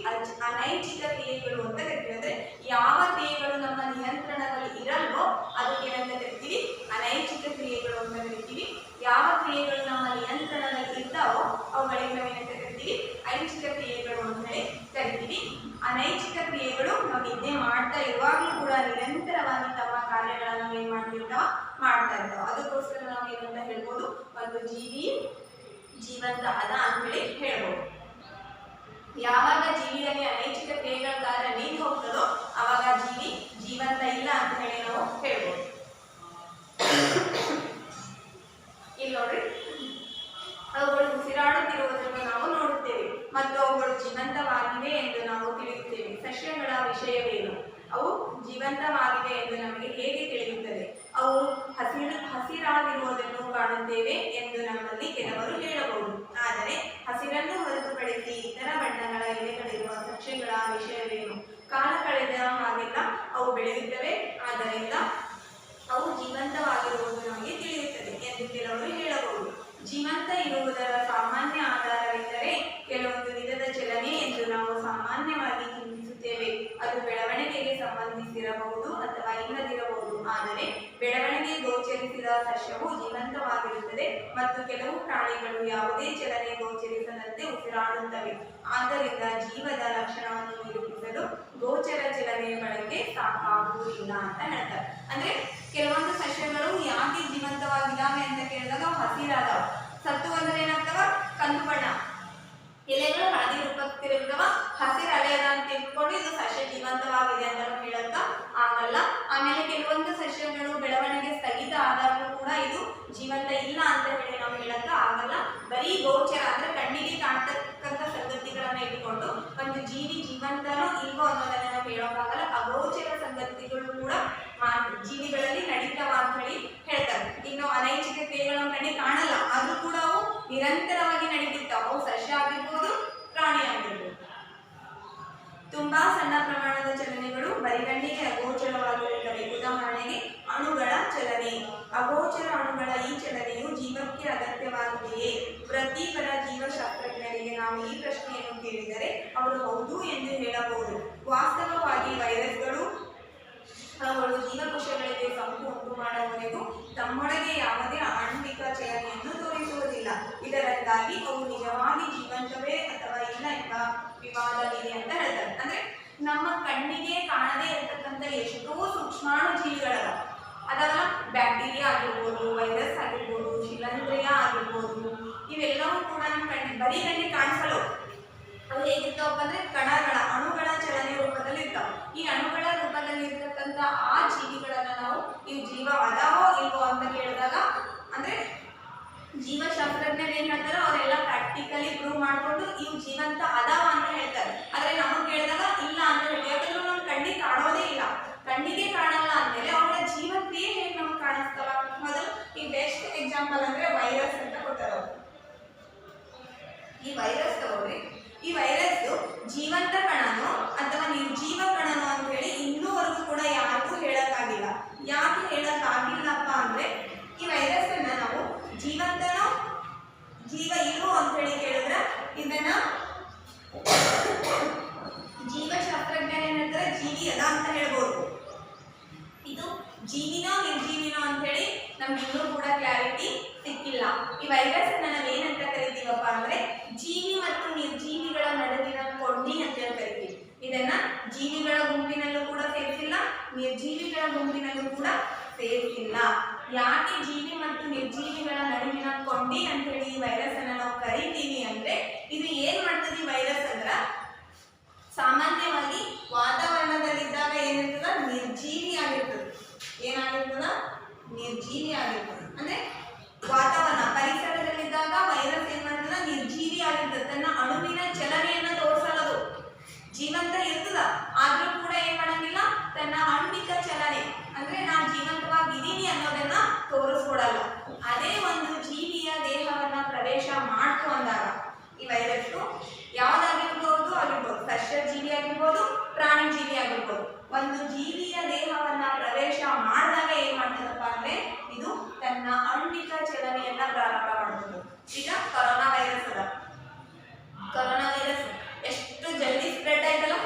ಅನೈಚ್ಛಿಕ ಕ್ರಿಯೆಗಳು ಅಂತ ಕರಿತೀವಿ. ಅಂದ್ರೆ ಯಾವ ಕ್ರಿಯೆಗಳು ನಮ್ಮ ನಿಯಂತ್ರಣದಲ್ಲಿ ಇರಲ್ವೋ ಅದಕ್ಕೆ ಏನಂತ ಕರಿತೀವಿ, ಅನೈಚ್ಛಿಕ ಕ್ರಿಯೆಗಳು ಅಂತ ಕರಿತೀವಿ. ಯಾವ ಕ್ರಿಯೆಗಳು ನಮ್ಮ ನಿಯಂತ್ರಣದಲ್ಲಿ ಇರ್ತಾವೋ ಅವುಗಳಿಗೆ ನಾವೇನಂತ ಕರಿತೀವಿ, ಐಚ್ಛಿಕ ಕ್ರಿಯೆಗಳು ಅಂತ ಹೇಳಿ ಕರಿತೀವಿ. ಅನೈಚ್ಛಿಕ ಕ್ರಿಯೆಗಳು ನಾವು ನಿದ್ದೆ ಮಾಡ್ತಾ ಇರುವಾಗಲೂ ಕೂಡ ನಿರಂತರವಾಗಿ ತಮ್ಮ ಕಾರ್ಯಗಳನ್ನು ಏನ್ ಮಾಡ್ತಿರ್ತಾವ, ಮಾಡ್ತಾ ಇರ್ತಾವ. ಅದಕ್ಕೋಸ್ಕರ ನಾವು ಏನಂತ ಹೇಳ್ಬೋದು, ಒಂದು ಜೀವಿ ಜೀವಂತ ಅದ ಅಂತ ಹೇಳಿ ಹೇಳ್ಬೋದು. ಯಾವಾಗ ಜೀವಿಯಲ್ಲಿ ಅನೈಚ್ಛಿಕ ಕ್ರಿಯೆಗಳ ಕಾರ್ಯ ನಿಂತು ಹೋಗ್ತದೋ ಅವಾಗ ಜೀವಿ ಜೀವಂತ ಇಲ್ಲ ಅಂತ ಹೇಳಿ ನಾವು ಹೇಳ್ಬೋದು. ಇಲ್ಲಿ ನೋಡ್ರಿ, ಅವುಗಳು ಉಸಿರಾಡುತ್ತಿರುವುದನ್ನು ನಾವು ನೋಡುತ್ತೇವೆ ಮತ್ತು ಅವುಗಳು ಜೀವಂತವಾಗಿವೆ ಎಂದು ನಾವು ತಿಳಿಯುತ್ತೇವೆ. ಸಸ್ಯಗಳ ವಿಷಯವೇನು? ಅವು ಜೀವಂತವಾಗಿವೆ ಎಂದು ನಮಗೆ ಹೇಗೆ ತಿಳಿಯುತ್ತದೆ? ಅವು ಹಸಿರಾಗಿರುವುದನ್ನು ಕಾಣುತ್ತೇವೆ ಎಂದು ನಮ್ಮಲ್ಲಿ ಕೆಲವರು ಹೇಳಬಹುದು. ಆದರೆ ಹಸಿರನ್ನು ಹೊರತುಪಡಿಸಿ ಇತರ ಬಣ್ಣಗಳ ಎಲೆಗಳಿರುವ ಸಸ್ಯಗಳ ವಿಷಯವೇನು? ಕಾಲ ಕಳೆದ ಹಾಗೆಲ್ಲ ಅವು ಬೆಳೆಯುತ್ತವೆ, ಆದ್ದರಿಂದ ಅವು ಜೀವಂತವಾಗಿರುವುದು ನಮಗೆ ತಿಳಿಯುತ್ತದೆ ಎಂದು ಕೆಲವರು ಹೇಳಬಹುದು. ಜೀವಂತ ಇರುವುದರ ಸಾಮಾನ್ಯ ಆಧಾರವೆಂದರೆ ಕೆಲವೊಂದು ವಿಧದ ಚಲನೆ ಎಂದು ನಾವು ಸಾಮಾನ್ಯವಾಗಿ ಚಿಂತಿಸುತ್ತೇವೆ. ಅದು ಬೆಳವಣಿಗೆಗೆ ಸಂಬಂಧಿಸಿರಬಹುದು ಅಥವಾ ಇಲ್ಲದಿರಬಹುದು. ಆದರೆ ಬೆಳವಣಿಗೆ ಗೋಚರಿಸಿದ ಸಸ್ಯವು ಜೀವಂತವಾಗಿರುತ್ತದೆ ಮತ್ತು ಕೆಲವು ಪ್ರಾಣಿಗಳು ಯಾವುದೇ ಚಲನೆ ಗೋಚರಿಸದಂತೆ ಉಸಿರಾಡುತ್ತವೆ. ಆದ್ದರಿಂದ ಜೀವದ ಲಕ್ಷಣವನ್ನು ನಿರೂಪಿಸಲು ಗೋಚರ ಚಲನೆಯ ಬಳಕೆ ಸಾಕಾಗುವುದಿಲ್ಲ ಅಂತ ಹೇಳ್ತಾರೆ. ಅಂದ್ರೆ ಕೆಲವೊಂದು ಸಸ್ಯಗಳು ಯಾಕೆ ಜೀವಂತವಾಗಿದ್ದಾವೆ ಅಂತ ಕೇಳಿದಾಗ ಹಸಿರಾದವ, ಸತ್ತು ಅಂದ್ರೆ ಏನಾಗ್ತವ, ಕಂದು ಬಣ್ಣ, ಎಲೆಗಳು ಹಳದಿ ರೂಪಕ್ತಿರುತ್ತವ, ಹಸಿರು ಅಲೆಯದ ಅಂತ ತಿಳ್ಕೊಂಡು ಇದು ಸಸ್ಯ ಜೀವಂತವಾಗಿದೆ ಅಂತ ಹೇಳಕ್ಕ ಆಗಲ್ಲ. ಆಮೇಲೆ ಕೆಲವೊಂದು ಸಸ್ಯಗಳು ಬೆಳವಣಿಗೆ ಸ್ಥಗಿತ ಆದಾಗಲೂ ಕೂಡ ಇದು ಜೀವಂತ ಇಲ್ಲ ಅಂತ ಹೇಳಿ ನಾವು ಹೇಳಕ್ಕ ಆಗಲ್ಲ. ಬರೀ ಗೋಚರ ಅಂದ್ರೆ ಕಣ್ಣಿಗೆ ಕಾಣ್ತಕ್ಕಂಥ ಸಂಗತಿಗಳನ್ನ ಇಟ್ಕೊಂಡು ಒಂದು ಜೀವಿ ಜೀವಂತನೋ ಇಲ್ವೋ ಅನ್ನೋದನ್ನ ನಾವು ಹೇಳೋಕ್ಕಾಗಲ್ಲ. ಅಗೋಚರ ಸಂಗತಿಗಳು ಕೂಡ ಜೀವಿಗಳಲ್ಲಿ ನಡೀತಾವ ಅಂತ ಹೇಳಿ ಹೇಳ್ತಾರೆ. ಇನ್ನು ಅನೈಚ್ಛಿಕ ಕ್ರಿಯೆಗಳು ಕಣ್ಣಿಗೆ ಕಾಣಲ್ಲ, ಆದ್ರೂ ಕೂಡ ಅವು ನಿರಂತರವಾಗಿ ನಡೀತಿರ್ತಾವ. ಅವು ಸಸ್ಯ ಆಗಿರ್ಬೋದು, ಪ್ರಾಣಿ ಆಗಿರ್ಬೋದು. ತುಂಬಾ ಸಣ್ಣ ಪ್ರಮಾಣದ ಚಲನೆಗಳು ಬರಿಗಣ್ಣಿಗೆ ಅಗೋಚರವಾಗಿರುತ್ತವೆ. ಉದಾಹರಣೆಗೆ ಅಣುಗಳ ಚಲನೆ. ಅಗೋಚರ ಅಣುಗಳ ಈ ಚಲನೆಯು ಜೀವಕ್ಕೆ ಅಗತ್ಯವಾಗಿದೆಯೇ? ವೃತ್ತಿಪರ ಜೀವಶಾಸ್ತ್ರಜ್ಞರಿಗೆ ನಾವು ಈ ಪ್ರಶ್ನೆಯನ್ನು ಕೇಳಿದರೆ ಅವರು ಹೌದು ಎಂದು ಹೇಳಬಹುದು. ವಾಸ್ತವವಾಗಿ ವೈರಸ್ಗಳು ಅವುಗಳು ಜೀವಕೋಶಗಳಿಗೆ ಸೋಂಕು ಉಂಟು ಮಾಡುವವರೆಗೂ ತಮ್ಮೊಳಗೆ ಯಾವುದೇ ಆಣ್ವಿಕ ಚಲನೆಯನ್ನು ತೋರಿಸುವುದಿಲ್ಲ. ಇದರಿಂದಾಗಿ ಅವು ನಿಜವಾಗಿ ಜೀವಂತವೇ ಅಥವಾ ಇಲ್ಲ ಎಂಬ ವಿವಾದವಿದೆ ಅಂತ ಹೇಳ್ತಾರೆ. ಅಂದ್ರೆ ನಮ್ಮ ಕಣ್ಣಿಗೆ ಕಾಣದೇ ಇರತಕ್ಕಂಥ ಎಷ್ಟೋ ಸೂಕ್ಷ್ಮಾಣು ಜೀವಿಗಳವ ಅದಲ್ಲ, ಬ್ಯಾಕ್ಟೀರಿಯಾ ಆಗಿರ್ಬೋದು, ವೈರಸ್ ಆಗಿರ್ಬೋದು, ಶಿಲಂಧ್ರಿಯ ಆಗಿರ್ಬೋದು, ಇವೆಲ್ಲವೂ ಕೂಡ ನಮ್ಮ ಬರೀ ಕಣ್ಣಿಗೆ ಕಾಣಿಸಲು ಅವು ಹೇಗಿರ್ತಾವಪ್ಪ ಅಂದ್ರೆ ಕಣಗಳ ಅಣುಗಳ ಚಲನೆ ರೂಪದಲ್ಲಿ ಇರ್ತಾವ. ಈ ಅಣುಗಳ ರೂಪದಲ್ಲಿ ಇರ್ತಕ್ಕಂಥ ಆ ಜೀವಿಗಳನ್ನ ನಾವು ಇವು ಜೀವ ಅದಾವೋ ಇಲ್ವೋ ಅಂತ ಕೇಳಿದಾಗ ಅಂದ್ರೆ ಜೀವಶಾಸ್ತ್ರಜ್ಞರು ಏನ್ ಹೇಳ್ತಾರೋ ಅವರೆಲ್ಲ ಪ್ರಾಕ್ಟಿಕಲಿ ಪ್ರೂವ್ ಮಾಡ್ಕೊಂಡು ಇವು ಜೀವಂತ ಅದಾವ ಅಂತ ಹೇಳ್ತಾರೆ. ಆದ್ರೆ ನಮಗೆ ಕೇಳಿದಾಗ ಇಲ್ಲ ಅಂತ ಹೇಳಿ, ಯಾಕಂದ್ರೆ ನಮ್ಮ ಕಣ್ಣಿಗೆ ಕಾಣೋದೇ ಇಲ್ಲ. ಕಣ್ಣಿಗೆ ಕಾಣಲ್ಲ ಅಂದ್ಮೇಲೆ ಅವರ ಜೀವಕ್ರಿಯೆ ಹೇಗೆ ನಮ್ಗೆ ಕಾಣಿಸ್ತಾವ? ಮೊದಲು ಈ ಬೆಸ್ಟ್ ಎಕ್ಸಾಂಪಲ್ ಅಂದ್ರೆ ವೈರಸ್ ಅಂತ ಕೊಡ್ತಾರ. ಈ ವೈರಸ್ ತಗೊಳ್ಳಿ, ಈ ವೈರಸ್ ಜೀವಂತ ಕಣನೋ ಅಥವಾ ನಿರ್ಜೀವ ಕಣನೋ ಅಂತ ಹೇಳಿ ಇನ್ನೂವರೆಗೂ ಕೂಡ ಯಾರಿಗೂ ಹೇಳಕ್ಕಾಗಿಲ್ಲ. ಯಾಕೆ ಹೇಳಕ್ಕಾಗಿಲ್ಲಪ್ಪ ಅಂದ್ರೆ ಈ ವೈರಸ್ ಅನ್ನ ನಾವು ಜೀವಂತನೋ ಜೀವ ಇಲ್ವೋ ಅಂತ ಹೇಳಿ ಕೇಳಿದ್ರೆ ಇದನ್ನ ಜೀವಶಾಸ್ತ್ರಜ್ಞರು ಏನ್ ಹೇಳ್ತಾರೆ, ಜೀವಿ ಅದ ಅಂತ ಹೇಳ್ಬೋದು. ಇದು ಜೀವಿನೋ ನಿರ್ಜೀವಿನೋ ಅಂತ ಹೇಳಿ ನಮ್ಗೆ ಇನ್ನೂ ಕೂಡ ಕ್ಲಾರಿಟಿ ಸಿಕ್ಕಿಲ್ಲ. ಈ ವೈರಸ್ ಅನ್ನ ನಾವು ಏನಂತ ಕರಿತೀವಪ್ಪ ಅಂದ್ರೆ ಜೀವಿ ಮತ್ತು ನಿರ್ಜೀವಿಗಳ ನಡುವಿನ ಕೊಂಡಿ ಅಂತ ಹೇಳಿ ಕರಿತೀವಿ. ಇದನ್ನ ಜೀವಿಗಳ ಗುಂಪಿನಲ್ಲೂ ಕೂಡ ಸೇರಿಸಿಲ್ಲ, ನಿರ್ಜೀವಿಗಳ ಗುಂಪಿನಲ್ಲೂ ಕೂಡ ಸೇರಿಸಿಲ್ಲ. ಯಾಕೆ ಜೀವಿ ಮತ್ತು ನಿರ್ಜೀವಿಗಳ ನಡುವಿನ ಕೊಂಡಿ ಅಂತ ಹೇಳಿ ಈ ವೈರಸ್ ಅನ್ನ ನಾವು ಕರಿತೀವಿ ಅಂದ್ರೆ ಇದು ಏನ್ ಮಾಡ್ತದೆ ಈ ವೈರಸ್ ಅಂದ್ರ ಸಾಮಾನ್ಯವಾಗಿ ವಾತಾವರಣದಲ್ಲಿದ್ದಾಗ ಏನಿರ್ತದ, ನಿರ್ಜೀವಿ ಆಗಿರ್ತದೆ. ಏನಾಗಿರ್ತದ, ನಿರ್ಜೀವಿ ಆಗಿರ್ತದೆ. ಅಂದ್ರೆ ವಾತಾವರಣ ಪರಿಸರದಲ್ಲಿದ್ದಾಗ ವೈರಸ್ ಏನ್ ಮಾಡ್ತದ, ನಿರ್ಜೀವಿ ಆಗಿರ್ತದೆ. ತನ್ನ ಅಣುವಿನ ಚಲನೆಯನ್ನ ತೋರಿಸಲದು, ಜೀವಂತ ಇರ್ತದ ಆದ್ರೂ ಕೂಡ ಏನ್ ಮಾಡಂಗಿಲ್ಲ, ತನ್ನ ಆಣ್ವಿಕ ಚಲನೆ ಅಂದ್ರೆ ನಾನು ಜೀವಂತವಾಗಿದ್ದೀನಿ ಅನ್ನೋದನ್ನ ತೋರಿಸ್ಕೊಡಲ್ಲ. ಅದೇ ಒಂದು ಜೀವಿಯ ದೇಹವನ್ನ ಪ್ರವೇಶ ಮಾಡ್ಕೊ ಜೀವಿಯ ದೇಹವನ್ನ ಪ್ರವೇಶ ಮಾಡಿದಾಗ ಏನ್ ಮಾಡ್ತದಪ್ಪ ಅಂದ್ರೆ ಇದು ತನ್ನ ಆಣ್ವಿಕ ಚಲನೆಯನ್ನ ಪ್ರಾರಂಭ ಮಾಡುವುದು. ಈಗ ಕೊರೋನಾ ವೈರಸ್ ಅದ. ಕೊರೋನಾ ವೈರಸ್ ಎಷ್ಟು ಜಲ್ದಿ ಸ್ಪ್ರೆಡ್ ಆಯ್ತಲ್ಲ,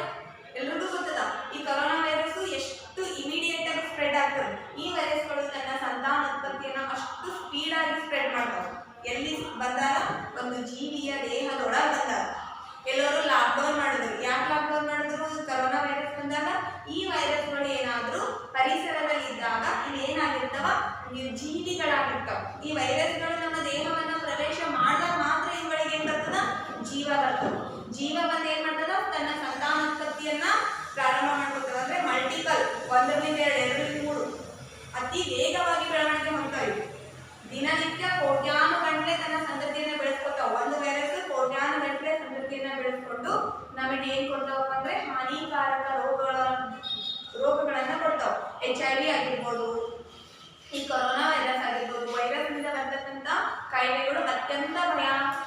ಎಲ್ರಿಗೂ ಗೊತ್ತದ. ಈ ಕೊರೋನಾ ವೈರಸ್ ಎಷ್ಟು ಇಮಿಡಿಯೇಟ್ ಆಗಿ ಸ್ಪ್ರೆಡ್ ಆಗ್ತದೆ. ಈ ವೈರಸ್ಗಳು ತನ್ನ ಸಂತಾನೋತ್ಪತ್ತಿಯನ್ನ ಅಷ್ಟು ಸ್ಪೀಡ್ ಆಗಿ ಸ್ಪ್ರೆಡ್ ಮಾಡ್ತಾವೆ. ಎಲ್ಲಿ ಬಂದಾಗ ಒಂದು ಜೀವಿಯ ದೇಹದೊಳಗೆ ಬಂದಾಗ. ಎಲ್ಲರೂ ಲಾಕ್ಡೌನ್ ಮಾಡಿದ್ರು. ಯಾಕೆ ಲಾಕ್ಡೌನ್ ಮಾಡಿದ್ರು? ಕೊರೋನಾ ವೈರಸ್ ಬಂದಾಗ ಈ ವೈರಸ್ಗಳು ಏನಾದ್ರು ಪರಿಸರದಲ್ಲಿ ಇದ್ದಾಗ ಇಲ್ಲಿ ಏನಾಗಿರ್ತಾವ, ನಿರ್ಜೀವಿಗಳಾಗಿರ್ತಾವ. ಈ ವೈರಸ್ಗಳು ನಮ್ಮ ದೇಹವನ್ನ ಪ್ರವೇಶ ಮಾಡಿದಾಗ ಮಾತ್ರ ಇವುಗಳಿಗೆ ಏನ್ ಬರ್ತದ, ಜೀವ ಬರ್ತದೆ. ಜೀವ ಬಂದು ಏನ್ ಮಾಡ್ತದ, ತನ್ನ ಸಂತಾನೋತ್ಪತ್ತಿಯನ್ನ ಪ್ರಾರಂಭ ಮಾಡ್ಕೊತವೆ. ಅಂದ್ರೆ ಮಲ್ಟಿಪಲ್, ಒಂದರಿಂದ ಎರಡರಿಂದ ಮೂರು ಅತಿ ವೇಗವಾಗಿ ಬೆಳವಣಿಗೆ ಹೊಂದ್ತಾವೆ. ದಿನನಿತ್ಯ ಕೋಟ್ಯಾನುಗಟ್ಟಲೆ ತನ್ನ ಸಂತತಿಯನ್ನ ಬೆಳೆಸ್ಕೊತಾವ. ಒಂದು ವೈರಸ್ ಕೋಟ್ಯಾನುಗಟ್ಟಲೆ ಸಂತತಿಯನ್ನ ಬೆಳೆಸ್ಕೊಂಡು ನಮಗೆ ಏನ್ ಕೊಡ್ತಾವಪ್ಪ ಅಂದ್ರೆ ಹಾನಿಕಾರಕ ರೋಗಗಳನ್ನ ಕೊಡ್ತಾವ. HIV ಆಗಿರ್ಬೋದು, ಈ ಕೊರೋನಾ ವೈರಸ್ ಆಗಿರ್ಬೋದು. ವೈರಸ್ ನಿಂದ ಬರ್ತಕ್ಕಂಥ ಕಾಯಿಲೆಗಳು ಅತ್ಯಂತ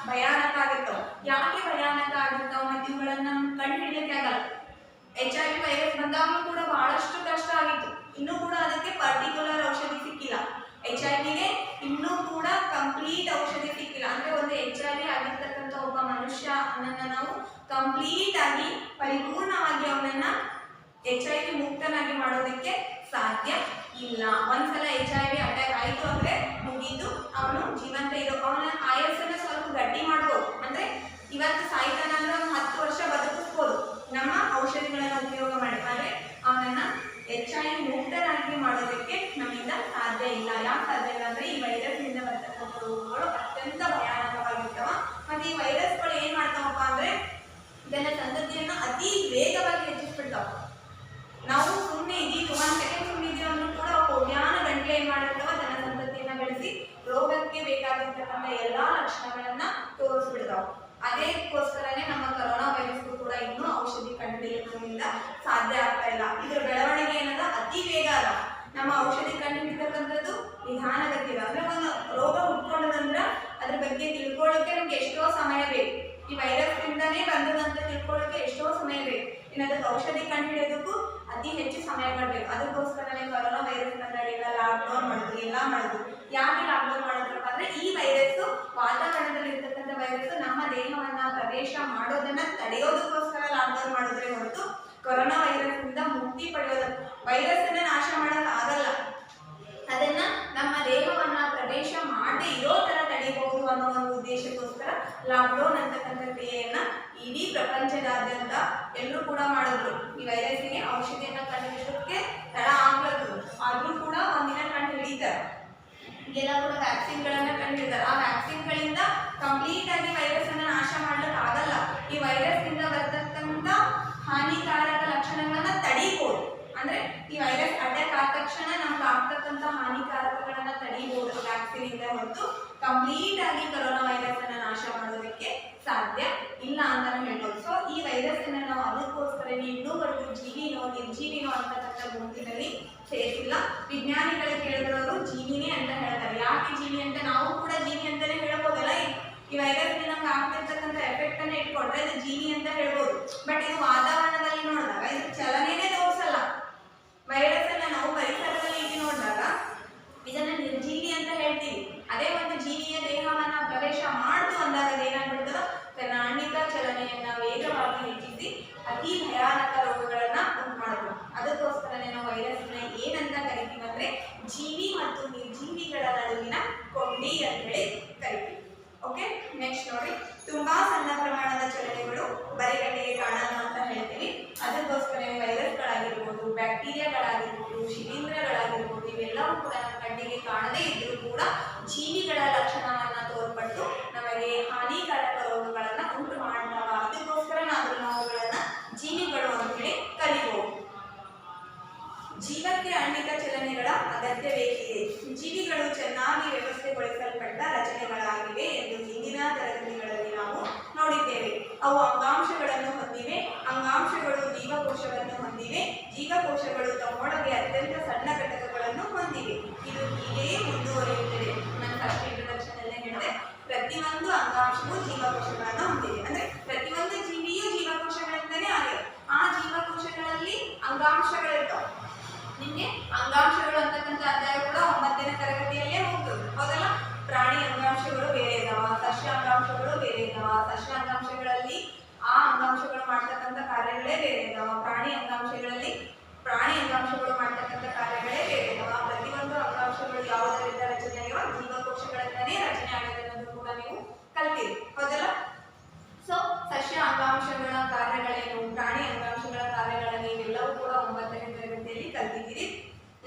ಭಯಾನಕ ಆಗಿರ್ತಾವ. ಯಾಕೆ ಭಯಾನಕ ಆಗಿರ್ತಾವ ಮತ್ತು ಇವುಗಳನ್ನ ಕಂಡು ಹಿಡಿಯಕ್ಕೆ ಆಗಲ್ಲ. HIV ವೈರಸ್ ಬಂದಾಗಲೂ ಕೂಡ ಬಹಳಷ್ಟು ಕಷ್ಟ ಆಗಿತ್ತು. ಇನ್ನೂ ಕೂಡ ಅದಕ್ಕೆ ಪರ್ಟಿಕ್ಯುಲರ್ ಔಷಧಿ ಸಿಕ್ಕಿಲ್ಲ. HIV ಇನ್ನೂ ಕೂಡ ಕಂಪ್ಲೀಟ್ ಔಷಧಿ ಸಿಕ್ಕಿಲ್ಲ. ಅಂದ್ರೆ ಒಂದು HIV ಆಗಿರ್ತಕ್ಕಂಥ ಒಬ್ಬ ಮನುಷ್ಯ ನಾವು ಕಂಪ್ಲೀಟ್ ಆಗಿ ಪರಿಪೂರ್ಣವಾಗಿ ಅವನನ್ನ HIV ಮುಕ್ತನಾಗಿ ಮಾಡೋದಕ್ಕೆ ಸಾಧ್ಯ ಇಲ್ಲ. ಒಂದ್ಸಲ HIV ಅಟ್ಯಾಕ್ ಆಯ್ತು ಅಂದ್ರೆ ಮುಗೀತು, ಅವನು ಜೀವಂತ ಇರೋ ಅವನ ಆಯಸ್ಸನ್ನ ಸ್ವಲ್ಪ ಗಟ್ಟಿ ಮಾಡ್ಬೋದು. ಅಂದ್ರೆ ಇವತ್ತು ಸಾಯ್ತಾನ ಅಂದ್ರೆ ಒಂದು 10 ವರ್ಷ ಬದುಕಿಸ್ಬೋದು ನಮ್ಮ ಔಷಧಿಗಳನ್ನ ಉಪಯೋಗ ಮಾಡಿ. ಆದ್ರೆ ಅವನನ್ನ HIV ಮುಕ್ತನಾಗಿ ಮಾಡೋದಕ್ಕೆ ನಮ್ಮಿಂದ ಸಾಧ್ಯ ಇಲ್ಲ. ಯಾಕೆ ಸಾಧ್ಯ ಇಲ್ಲ ಅಂದ್ರೆ ಈ ವೈರಸ್ ನಿಂದ ಬರ್ತಕ್ಕಂಥ ರೋಗಗಳು ಅತ್ಯಂತ ಭಯಾನಕವಾಗಿರ್ತಾವ. ಮತ್ತೆ ಈ ವೈರಸ್ಗಳು ಏನ್ ಮಾಡ್ತಾವಪ್ಪ ಅಂದ್ರೆ ಇದನ್ನ ಸಂತತಿಯನ್ನ ಅತಿ ವೇಗವಾಗಿ ಹೆಚ್ಚಿಸ್ಬಿಡ್ತಾವ. ನಾವು ಸುಮ್ಮನೆ ಇದೀವಿ, 1 ಸೆಕೆಂಡ್ ಸುಮ್ಮನೆ ಇದೀವಿ ಅಂದ್ರೂ ಕೂಡ ಕೋಟ್ಯಾನು ಗಂಟೆ ಏನ್ ಮಾಡಿರ್ತಾವ, ತನ್ನ ಸಂತತಿಯನ್ನ ಬೆಳೆಸಿ ರೋಗಕ್ಕೆ ಬೇಕಾಗಿರ್ತಕ್ಕಂಥ ಎಲ್ಲಾ ಲಕ್ಷಣಗಳನ್ನ ತೋರಿಸ್ಬಿಡ್ತಾವ. ಅದಕ್ಕೋಸ್ಕರನೇ ನಮ್ಮ ಕೊರೋನಾ ವೈರಸ್ಗೂ ಕೂಡ ಇನ್ನೂ ಔಷಧಿ ಕಂಡುಹಿಡಿಯೋದ್ರಿಂದ ಸಾಧ್ಯ ಆಗ್ತಾ ಇಲ್ಲ. ಇದರ ಬೆಳವಣಿಗೆ ಏನದ ಅತಿ ವೇಗ ಅದ. ನಮ್ಮ ಔಷಧಿ ಕಂಡುಹಿಡಿತಕ್ಕಂಥದ್ದು ನಿಧಾನಗತಿ ಇದೆ. ಅಂದ್ರೆ ಒಂದು ರೋಗ ಹುಟ್ಕೊಂಡದಂದ್ರ ಅದ್ರ ಬಗ್ಗೆ ತಿಳ್ಕೊಳ್ಳೋಕೆ ನಮ್ಗೆ ಎಷ್ಟೋ ಸಮಯ ಬೇಕು. ಈ ವೈರಸ್ ಇಂದಾನೇ ಬಂದದಂತ ತಿಳ್ಕೊಳ್ಳೋಕೆ ಎಷ್ಟೋ ಸಮಯ ಬೇಕು. ಇನ್ನು ಅದಕ್ಕೆ ಔಷಧಿ ಕಂಡುಹಿಡಿಯೋದಕ್ಕೂ ಅತಿ ಹೆಚ್ಚು ಸಮಯಗಳು ಬೇಕು. ಅದಕ್ಕೋಸ್ಕರನೇ ಕೊರೋನಾ ವೈರಸ್ ಬಂದಾಗ ಲಾಕ್ಡೌನ್ ಮಾಡಿದ್ರು, ಎಲ್ಲ ಮಾಡಿದ್ರು. ಯಾಕೆ ಲಾಕ್ಡೌನ್ ಮಾಡಿದ್ರಪ್ಪ ಅಂದ್ರೆ ಈ ವೈರಸ್ ವಾತಾವರಣದಲ್ಲಿ ಇರ್ತಕ್ಕಂಥ ವೈರಸ್ ನಮ್ಮ ದೇಹವನ್ನ ಪ್ರವೇಶ ಮಾಡೋದನ್ನ ತಡೆಯೋದಕ್ಕೋಸ್ಕರ ಲಾಕ್ಡೌನ್ ಮಾಡಿದ್ರೆ ಹೊರತು ಕೊರೋನಾ ವೈರಸ್ ಇಂದ ಮುಕ್ತಿ ಪಡೆಯೋದು. ವೈರಸ್ ಅನ್ನ ನಾಶ ಮಾಡಕ್ ಆಗಲ್ಲ, ಅದನ್ನ ನಮ್ಮ ದೇಹವನ್ನ ಪ್ರವೇಶ ಮಾಡದೆ ಇರೋ ತರ ತಡೆಯಬಹುದು ಅನ್ನೋ ಒಂದು ಉದ್ದೇಶಕ್ಕೋಸ್ಕರ ಲಾಕ್ಡೌನ್ ಅಂತಕ್ಕಂಥ ಕ್ರಿಯೆಯನ್ನ ಇಡೀ ಪ್ರಪಂಚದಾದ್ಯಂತ ಎಲ್ಲರೂ ಕೂಡ ಮಾಡಿದ್ರು. ಈ ವೈರಸ್ಸಿಗೆ ಔಷಧಿಯನ್ನ ಕಂಡುಹಿಡಿಯೋದಕ್ಕೆ ತಡ ಆಗ್ಲದ್ದು, ಆದ್ರೂ ಕೂಡ ಒಂದಿನ ಕಂಡು ಹಿಡಿತಾರೆ. ಎಲ್ಲ ಕೂಡ ವ್ಯಾಕ್ಸಿನ್ಗಳನ್ನ ಕಂಡುಹಿಡಿತಾರೆ. ಆ ವ್ಯಾಕ್ಸಿನ್ಗಳಿಂದ ಕಂಪ್ಲೀಟ್ ಆಗಿ ವೈರಸ್ ಅನ್ನ ನಾಶ ಮಾಡ್ಲಿಕ್ಕೆ ಆಗಲ್ಲ. ಈ ವೈರಸ್ ಇಂದ ಬರ್ತಕ್ಕಂಥ ಹಾನಿಕಾರಕ ಲಕ್ಷಣಗಳನ್ನ ತಡೀಬಹುದು. ಅಂದ್ರೆ ಈ ವೈರಸ್ ಅಟ್ಯಾಕ್ ಆದ ತಕ್ಷಣ ನಮ್ಗೆ ಆಗ್ತಕ್ಕಂಥ ಹಾನಿಕಾರಕಗಳನ್ನ ತಡೀಬಹುದು ವ್ಯಾಕ್ಸಿನ್ ಇಂದ, ಹೊರತು ಕಂಪ್ಲೀಟ್ ಆಗಿ ಕೊರೋನಾ ವೈರಸ್ ಅನ್ನ ನಾಶ ಮಾಡೋದಕ್ಕೆ ಸಾಧ್ಯ ಇಲ್ಲ ಅಂತಾನು ಹೇಳ್ಬೋದು. ಸೊ ಈ ವೈರಸ್ ಅನ್ನ ನಾವು ಅದಕ್ಕೋಸ್ಕರ ಇನ್ನೂವರೆಗೂ ಜೀವಿನೋ ನಿರ್ಜೀವಿನೋ ಅಂತಕ್ಕಂಥ ಗುಂಪಿನಲ್ಲಿ ಸೇರಿಸಿಲ್ಲ. ವಿಜ್ಞಾನಿಗಳು ಕೇಳಿದವರು ಜೀವಿನೇ ಅಂತ ಹೇಳ್ತಾರೆ. ಯಾಕೆ ಜೀವಿ ಅಂತ? ನಾವು ಕೂಡ ಜೀವಿ ಅಂತಾನೆ ಹೇಳ್ಬೋದಲ್ಲ. ಈ ವೈರಸ್ ನಮ್ಗೆ ಆಗ್ತಿರ್ತಕ್ಕಂಥ ಎಫೆಕ್ಟ್ ಅನ್ನ ಇಟ್ಕೊಂಡ್ರೆ ಇದು ಜೀವಿ ಅಂತ ಹೇಳ್ಬೋದು. ಬಟ್ ಇದು ವಾತಾವರಣದಲ್ಲಿ ನೋಡಿದಾಗ ಇದು ಚಲನೆನೇ ತೋರಿಸಲ್ಲ. ವೈರಸ್ ಅನ್ನ ನಾವು ಪರಿಸರದಲ್ಲಿ ಇಟ್ಟು ನೋಡಿದಾಗ ಇದನ್ನ ನಿರ್ಜೀವಿ ಅಂತ ಹೇಳ್ತೀವಿ. ಅದೇ ಒಂದು ಜೀವಿಯ ದೇಹವನ್ನ ಪ್ರವೇಶ ಮಾಡ್ತು ಅಂದಾಗ ಏನಾಗ್ಬಿಡ್ತದೋ ತನ್ನ ಆಣ್ವಿಕ ಚಲನೆಯನ್ನ ವೇಗವಾಗಿ ಹೆಚ್ಚಿಸಿ ಅತಿ ಭಯಾನಕ ರೋಗಗಳನ್ನ ಉಂಟು ಮಾಡಬಹುದು. ಅದಕ್ಕೋಸ್ಕರನೇ ನಾವು ವೈರಸ್ನ ಏನಂತ ಕರಿತೀವಿ ಅಂದ್ರೆ ಜೀವಿ ಮತ್ತು ನಿರ್ಜೀವಿಗಳ ನಡುವಿನ ಕೊಂಡಿ ಅಂತ ಹೇಳಿ ಕರಿತೀವಿ. ಓಕೆ, ನೆಕ್ಸ್ಟ್ ನೋಡಿ, ತುಂಬಾ ಸಣ್ಣ ಪ್ರಮಾಣದ ಚಲನೆಗಳು ಬರಿಗಣ್ಣಿಗೆ ಕಾಣಲ್ಲ ಅಂತ ಹೇಳ್ತೀವಿ. ಅದಕ್ಕೋಸ್ಕರ ವೈರಸ್ಗಳಾಗಿರ್ಬೋದು, ಬ್ಯಾಕ್ಟೀರಿಯಾಗಳಾಗಿರ್ಬೋದು, ಶಿಲೀಂಧ್ರಗಳಾಗಿರ್ಬೋದು, ಇವೆಲ್ಲವೂ ಕೂಡ ನಮ್ಮ ಕಣ್ಣಿಗೆ ಕಾಣದೇ ಇದ್ರೂ ಕೂಡ ಜೀವಿಗಳ ಲಕ್ಷಣವನ್ನ ತೋರ್ಪಟ್ಟು ನಮಗೆ ಹಾನಿಕಾರಕ ರೋಗಗಳನ್ನ ಉಂಟು ಮಾಡ್ತಾವ. ಅದಕ್ಕೋಸ್ಕರ ನಾವು ಅವುಗಳನ್ನ ಜೀವಿಗಳು ಅಂತ ಹೇಳಿ ಕರಿಬಹುದು. ಜೀವಕ್ಕೆ ಆಣ್ವಿಕ ಚಲನೆಗಳ ಅಗತ್ಯವೇಕಿದೆ. ಜೀವಿಗಳು ಚೆನ್ನಾಗಿ ವ್ಯವಸ್ಥೆಗೊಳಿಸಲ್ಪಟ್ಟ ರಚನೆಗಳಾಗಿವೆ ಎಂದು ಹಿಂದಿನ ತರಗತಿಗಳಲ್ಲಿ ನಾವು ನೋಡಿದ್ದೇವೆ. ಅವು ಅಂಗಾಂಶಗಳನ್ನು ಹೊಂದಿವೆ. ಅಂಗಾಂಶಗಳು ಜೀವಕೋಶವನ್ನು ಹೊಂದಿವೆ. ಜೀವಕೋಶಗಳು ತಮ್ಮೊಳಗೆ ಅತ್ಯಂತ ಸಣ್ಣ ಘಟಕಗಳನ್ನು ಹೊಂದಿವೆ. ಇದು ಹೀಗೆಯೇ ಮುಂದುವರಿಯುತ್ತದೆ. ನಾನು ಫಸ್ಟ್ ಇಂಟ್ರೊಡಕ್ಷನ್ ಅಲ್ಲೇ ಹೇಳಿದೆ, ಪ್ರತಿಯೊಂದು ಅಂಗಾಂಶವು ಜೀವಕೋಶಗಳನ್ನು ಹೊಂದಿವೆ. ಅಂದ್ರೆ ಪ್ರತಿಯೊಂದು ಜೀವಿಯೂ ಜೀವಕೋಶಗಳಿಂದಲೇ ಆಗಿದೆ. ಆ ಜೀವಕೋಶಗಳಲ್ಲಿ ಅಂಗಾಂಶಗಳಿರ್ತಾವೆ. ನಿಮಗೆ ಅಂಗಾಂಶಗಳು ಅಂತಕ್ಕಂಥ ಅಧ್ಯಾಯ ಕೂಡ 9ನೇ ತರಗತಿಯಲ್ಲೇ ಹೋಗ್ತದೆ, ಹೌದಲ್ಲ? ಪ್ರಾಣಿ ಅಂಗಾಂಶಗಳು ಬೇರೆ ಇದಾವ, ಸಸ್ಯ ಅಂಗಾಂಶಗಳು ಬೇರೆ ಇದಾವ. ಸಸ್ಯ ಅಂಗಾಂಶಗಳಲ್ಲಿ ಆ ಅಂಗಾಂಶಗಳು ಮಾಡ್ತಕ್ಕಂಥ ಕಾರ್ಯಗಳೇ ಬೇರೆ ಇದಾವ. ಪ್ರಾಣಿ ಅಂಗಾಂಶಗಳು ಮಾಡ್ತಕ್ಕಂಥ ಕಾರ್ಯಗಳೇ ಬೇರೆ ಇದಾವ. ಪ್ರತಿಯೊಂದು ಅಂಗಾಂಶಗಳು ಯಾವುದರಿಂದ ರಚನೆ ಆಗಿವ, ಜೀವಕೋಶಗಳಿಂದನೇ ರಚನೆ ಆಗಿದೆ ಅನ್ನೋದು ಕೂಡ ನೀವು ಕಲ್ತೀರಿ, ಹೌದಲ್ಲ? ಸೊ ಸಸ್ಯ ಅಂಗಾಂಶಗಳ ಕಾರ್ಯಗಳೇನು, ಪ್ರಾಣಿ ಅಂಗಾಂಶಗಳ ಕಾರ್ಯಗಳೇನು, ಇವೆಲ್ಲವೂ ಕೂಡ 9ನೇ ತರಗತಿಯಲ್ಲಿ ಕಲ್ತಿದ್ದೀರಿ.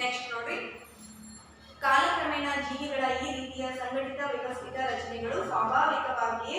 ನೆಕ್ಸ್ಟ್ ನೋಡ್ರಿ, ಕಾಲಕ್ರಮೇಣ ಜೀವಿಗಳ ಈ ರೀತಿಯ ಸಂಘಟಿತ ವ್ಯವಸ್ಥಿತ ರಚನೆಗಳು ಸ್ವಾಭಾವಿಕವಾಗಿಯೇ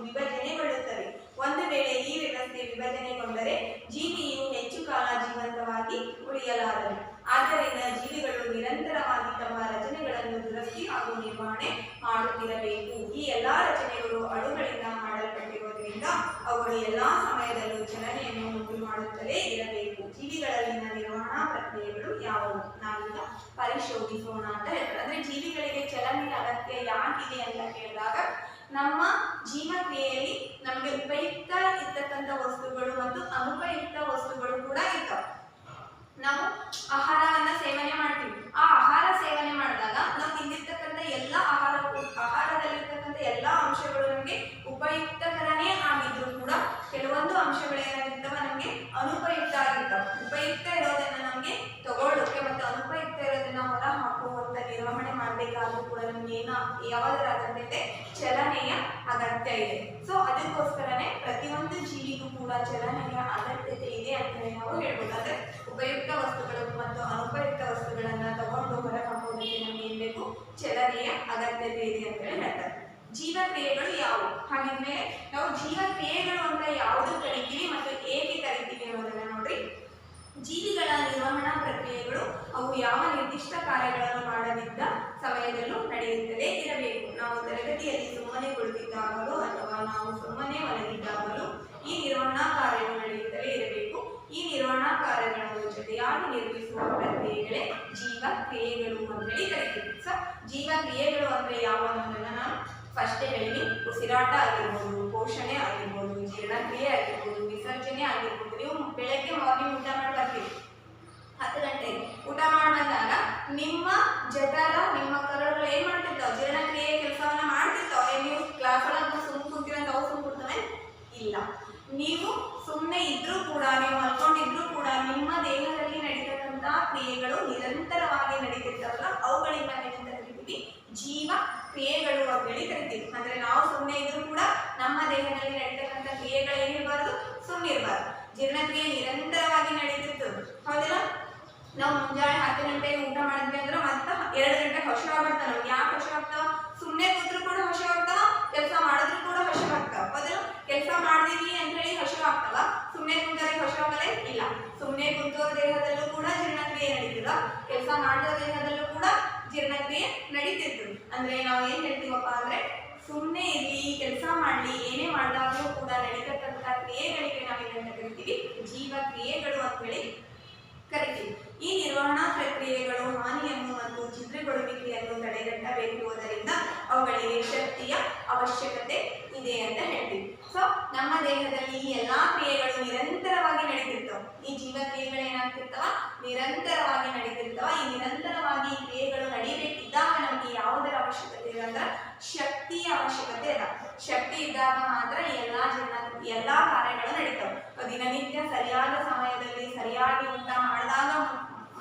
ವಿಭಜನೆಗೊಳ್ಳುತ್ತವೆ. ಒಂದು ವೇಳೆ ಈ ವ್ಯವಸ್ಥೆ ವಿಭಜನೆಗೊಂಡರೆ ಜೀವಿಯು ಹೆಚ್ಚು ಕಾಲ ಜೀವಂತವಾಗಿ ಉಳಿಯಲಾರದು. ಆದ್ದರಿಂದ ಜೀವಿಗಳು ನಿರಂತರವಾಗಿ ತಮ್ಮ ರಚನೆಗಳನ್ನು ದುರಸ್ತಿ ಹಾಗೂ ನಿರ್ವಹಣೆ ಮಾಡುತ್ತಿರಬೇಕು. ಈ ಎಲ್ಲಾ ರಚನೆಗಳು ಅಣುಗಳಿಂದ ಮಾಡಲ್ಪಟ್ಟಿರುವುದರಿಂದ ಅವುಗಳು ಎಲ್ಲಾ ಸಮಯದಲ್ಲೂ ಚಲನೆಯನ್ನು ಉಂಟು ಮಾಡುತ್ತಲೇ ಇರಬೇಕು. ಜೀವಿಗಳಲ್ಲಿನ ನಿರ್ವಹಣಾ ಪ್ರಕ್ರಿಯೆಗಳು ಯಾವುವು ನಾವೀಗ ಪರಿಶೋಧಿಸೋಣ ಅಂತ ಹೇಳ್ತಾರೆ. ಅಂದ್ರೆ ಜೀವಿಗಳಿಗೆ ಚಲನೆಯ ಅಗತ್ಯ ಯಾಕಿದೆ ಅಂತ ಕೇಳಿದಾಗ, ನಮ್ಮ ಜೀವಕ್ರಿಯೆಯಲ್ಲಿ ನಮಗೆ ಉಪಯುಕ್ತ ಇರ್ತಕ್ಕಂಥ ವಸ್ತುಗಳು ಮತ್ತು ಅನುಪಯುಕ್ತ ವಸ್ತುಗಳು ಕೂಡ ಇರ್ತವೆ. ನಾವು ಆಹಾರವನ್ನ ಸೇವನೆ ಮಾಡ್ತೀವಿ. ಆ ಆಹಾರ ಸೇವನೆ ಮಾಡಿದಾಗ ನಾವು ತಿಂದಿರ್ತಕ್ಕಂಥ ಎಲ್ಲ ಆಹಾರದಲ್ಲಿರ್ತಕ್ಕಂಥ ಎಲ್ಲ ಅಂಶಗಳು ನಮಗೆ ಉಪಯುಕ್ತಕರನೇ ಆಗಿದ್ರು ಕೂಡ ಕೆಲವೊಂದು ಅಂಶಗಳು ಏನಾಗಿರ್ತವೆ, ನಮಗೆ ಅನುಪಯುಕ್ತ ಆಗಿರ್ತವೆ. ಉಪಯುಕ್ತ ಇರೋದನ್ನ ನಮಗೆ ತಗೊಳ್ಳೋಕೆ ಮತ್ತು ಅನುಪಯುಕ್ತ ಇರೋದನ್ನ ಹೊರ ಹಾಕುವಂತ ನಿರ್ವಹಣೆ ಮಾಡಬೇಕಾದ್ರೂ ಕೂಡ ನಮ್ಗೆ ಯಾವುದರ ಅಗತ್ಯತೆ, ಚಲನೆಯ ಅಗತ್ಯ ಇದೆ. ಸೊ ಅದಕ್ಕೋಸ್ಕರನೇ ಪ್ರತಿಯೊಂದು ಜೀವಿಗೂ ಕೂಡ ಚಲನೆಯ ಅಗತ್ಯತೆ ಇದೆ ಅಂತ ನಾವು ಹೇಳ್ಬೋದು. ಅಂದ್ರೆ ಉಪಯುಕ್ತ ವಸ್ತುಗಳು ಮತ್ತು ಅನುಪಯುಕ್ತ ವಸ್ತುಗಳನ್ನ ತಗೊಂಡು ಹೊರ ಹಾಕೋದಕ್ಕೆ ನಮ್ಗೆ ಏನ್ ಬೇಕು, ಚಲನೆಯ ಅಗತ್ಯತೆ ಇದೆ ಅಂತ ಹೇಳಿ ಹೇಳ್ತಾರೆ. ಜೀವಕ್ರಿಯೆಗಳು ಯಾವುವು? ಹಾಗಿದ್ಮೇಲೆ ನಾವು ಜೀವಕ್ರಿಯೆಗಳು ಅಂತ ಯಾವುದು ಕರಿತೀವಿ ಮತ್ತು ಏಕೆ ಕರಿತೀವಿ ಅನ್ನೋದನ್ನ ನೋಡ್ರಿ. ಜೀವಿಗಳ ನಿರ್ವಹಣಾ ಪ್ರಕ್ರಿಯೆಗಳು ಅವು ಯಾವ ನಿರ್ದಿಷ್ಟ ಕಾರ್ಯಗಳನ್ನು ಮಾಡದಿದ್ದ ಸಮಯದಲ್ಲೂ ನಡೆಯುತ್ತಲೇ ಇರಬೇಕು. ನಾವು ತರಗತಿಯಲ್ಲಿ ಸುಮ್ಮನೆ ಕುಳಿತಿದ್ದಾಗಲೂ ಅಥವಾ ನಾವು ಸುಮ್ಮನೆ ಮಲಗಿದ್ದಾಗಲೂ ಈ ನಿರ್ವಹಣಾ ಕಾರ್ಯವು ನಡೆಯುತ್ತಲೇ ಇರಬೇಕು. ಈ ನಿರ್ವಹಣಾ ಕಾರ್ಯಗಳನ್ನು ಜೊತೆಯಾಗಿ ನಿರ್ವಹಿಸುವ ಪ್ರಕ್ರಿಯೆಗಳೇ ಜೀವಕ್ರಿಯೆಗಳು ಅಂತೇಳಿ ಕರಿತೀವಿ. ಸೊ ಜೀವಕ್ರಿಯೆಗಳು ಅಂದ್ರೆ ಯಾವ ಅನ್ನೋದನ್ನ ನಾನು ಫಸ್ಟ್ ಹೇಳಿ, ಉಸಿರಾಟ ಆಗಿರ್ಬೋದು, ಪೋಷಣೆ ಆಗಿರ್ಬೋದು, ಜೀರ್ಣಕ್ರಿಯೆ ಆಗಿರ್ಬೋದು, ವಿಸರ್ಜನೆ ಆಗಿರ್ಬೋದು. ನೀವು ಬೆಳಗ್ಗೆ ಮಾರ್ನಿಂಗ್ ಊಟ ಮಾಡಿ ಬರ್ತೀವಿ, 10 ಗಂಟೆಗೆ ಊಟ ಮಾಡಿ ಬಂದಾಗ ನಿಮ್ಮ ಜಠರ, ನಿಮ್ಮ ಕರಳುಗಳು ಏನ್ ಮಾಡ್ತಿರ್ತಾವ, ಜೀರ್ಣಕ್ರಿಯೆ ಕೆಲಸವನ್ನ ಮಾಡ್ತಿರ್ತಾವ. ನೀವು ಕ್ಲಾಸ್ ಒಳಗೆ ಸುಮ್ಮನೆ ಕುಂತೀರ ಅಂತ ಅವು ಸುಮ್ಮನೆ ಕೊಡ್ತವೆ ಇಲ್ಲ. ನೀವು ಸುಮ್ಮನೆ ಇದ್ರೂ ಕೂಡ, ನೀವು ಮಲ್ಕೊಂಡಿದ್ರು ಕೂಡ ನಿಮ್ಮ ದೇಹದಲ್ಲಿ ನಡೀತಕ್ಕಂಥ ಕ್ರಿಯೆಗಳು ನಿರಂತರವಾಗಿ ನಡೀತಿರ್ತಾವಲ್ಲ, ಅವುಗಳಿಂದ ಏನಂತ ಕರಿತೀವಿ, ಜೀವ ಕ್ರಿಯೆಗಳು ಅಂತ ಹೇಳಿ ಕರಿತೀವಿ. ಅಂದ್ರೆ ನಾವು ಸುಮ್ಮನೆ ಇದ್ರೂ ಕೂಡ ನಮ್ಮ ದೇಹದಲ್ಲಿ ನಡೀತಕ್ಕಂಥ ಕ್ರಿಯೆಗಳು ಏನಿರಬಾರ್ದು, ಸುಮ್ಮನೆ ಇರಬಾರ್ದು. ಜೀರ್ಣಕ್ರಿಯೆ ನಿರಂತರವಾಗಿ ನಡೀತಿರ್ತದೆ, ಹೌದಿಲ್ಲ? ನಾವು ಮುಂಜಾನೆ 10 ಗಂಟೆಗೆ ಊಟ ಮಾಡಿದ್ವಿ ಅಂದ್ರೆ ಮತ್ತೆ 2 ಗಂಟೆಗೆ ಹಸಿವಾಗ್ಬಿಡ್ತಾವ. ನಾವು ಯಾಕೆ ಹಸಿವಾಗ್ತಾವ? ಸುಮ್ಮನೆ ಕೂತ್ರು ಕೂಡ ಹಸಿವಾಗ್ತಾವ, ಕೆಲಸ ಮಾಡಿದ್ರು ಕೂಡ ಹಸಿವಾಗ್ತಾವ, ಹೌದಿಲ್ಲ? ಕೆಲಸ ಮಾಡಿದೀವಿ ಅಂತ ಹೇಳಿ ಹಸಿವಾಗ್ತಾವ, ಸುಮ್ಮನೆ ಕುಂತವ್ರಿಗೆ ಹಸಿವಾಗಲೇ ಇಲ್ಲ. ಸುಮ್ಮನೆ ಕುಂತವ್ರ ದೇಹದಲ್ಲೂ ಕೂಡ ಜೀರ್ಣಕ್ರಿಯೆ ನಡೀತಿಲ್ಲ, ಕೆಲಸ ಮಾಡಿದ ದೇಹದಲ್ಲೂ ಕೂಡ ಜೀರ್ಣಕ್ರಿಯೆ ನಡೀತಿರ್ತದೆ. ಅಂದ್ರೆ ನಾವು ಏನ್ ಹೇಳ್ತೀವಪ್ಪ ಅಂದ್ರೆ, ಸುಮ್ಮನೆ ಇರಲಿ, ಕೆಲಸ ಮಾಡಲಿ, ಏನೇ ಮಾಡಿದಾಗಲೂ ಕೂಡ ನಡೀತಕ್ಕಂಥ ಕ್ರಿಯೆಗಳಿಗೆ ನಾವೇನಂತ ಕರಿತೀವಿ, ಜೀವಕ್ರಿಯೆಗಳು ಅಂತ ಹೇಳಿ ಕರಿತೀವಿ. ಈ ನಿರ್ವಹಣಾ ಪ್ರಕ್ರಿಯೆಗಳು ಹಾನಿಯನ್ನು ಮತ್ತು ಛಿದ್ರಗೊಳ್ಳುವಿಕೆಯನ್ನು ತಡೆಗಟ್ಟಬೇಕಿರುವುದರಿಂದ ಅವುಗಳಿಗೆ ಶಕ್ತಿಯ ಅವಶ್ಯಕತೆ ಇದೆ ಅಂತ ಹೇಳ್ತೀವಿ. ಸೊ ನಮ್ಮ ದೇಹದಲ್ಲಿ ಈ ಎಲ್ಲಾ ಕ್ರಿಯೆಗಳು ನಿರಂತರವಾಗಿ ನಡೀತಿರ್ತಾವ. ಈ ಜೀವಕ್ರಿಯೆಗಳು ಏನಾಗ್ತಿರ್ತಾವ, ನಿರಂತರವಾಗಿ ನಡೀತಿರ್ತಾವ. ಈ ನಿರಂತರವಾಗಿ ಈ ಕ್ರಿಯೆಗಳು ನಡೀಬೇಕಿದ್ದಾಗ ನಮಗೆ ಯಾವುದರ ಅವಶ್ಯಕತೆ ಇದೆ ಅಂದ್ರೆ ಶಕ್ತಿಯ ಅವಶ್ಯಕತೆ ಇದೆ. ಶಕ್ತಿ ಇದ್ದಾಗ ಮಾತ್ರ ಎಲ್ಲಾ ಕಾರ್ಯಗಳು ನಡೀತಾವೆ. ದಿನನಿತ್ಯ ಸರಿಯಾದ ಸಮಯದಲ್ಲಿ ಸರಿಯಾಗಿ ಊಟ ಮಾಡಿದಾಗ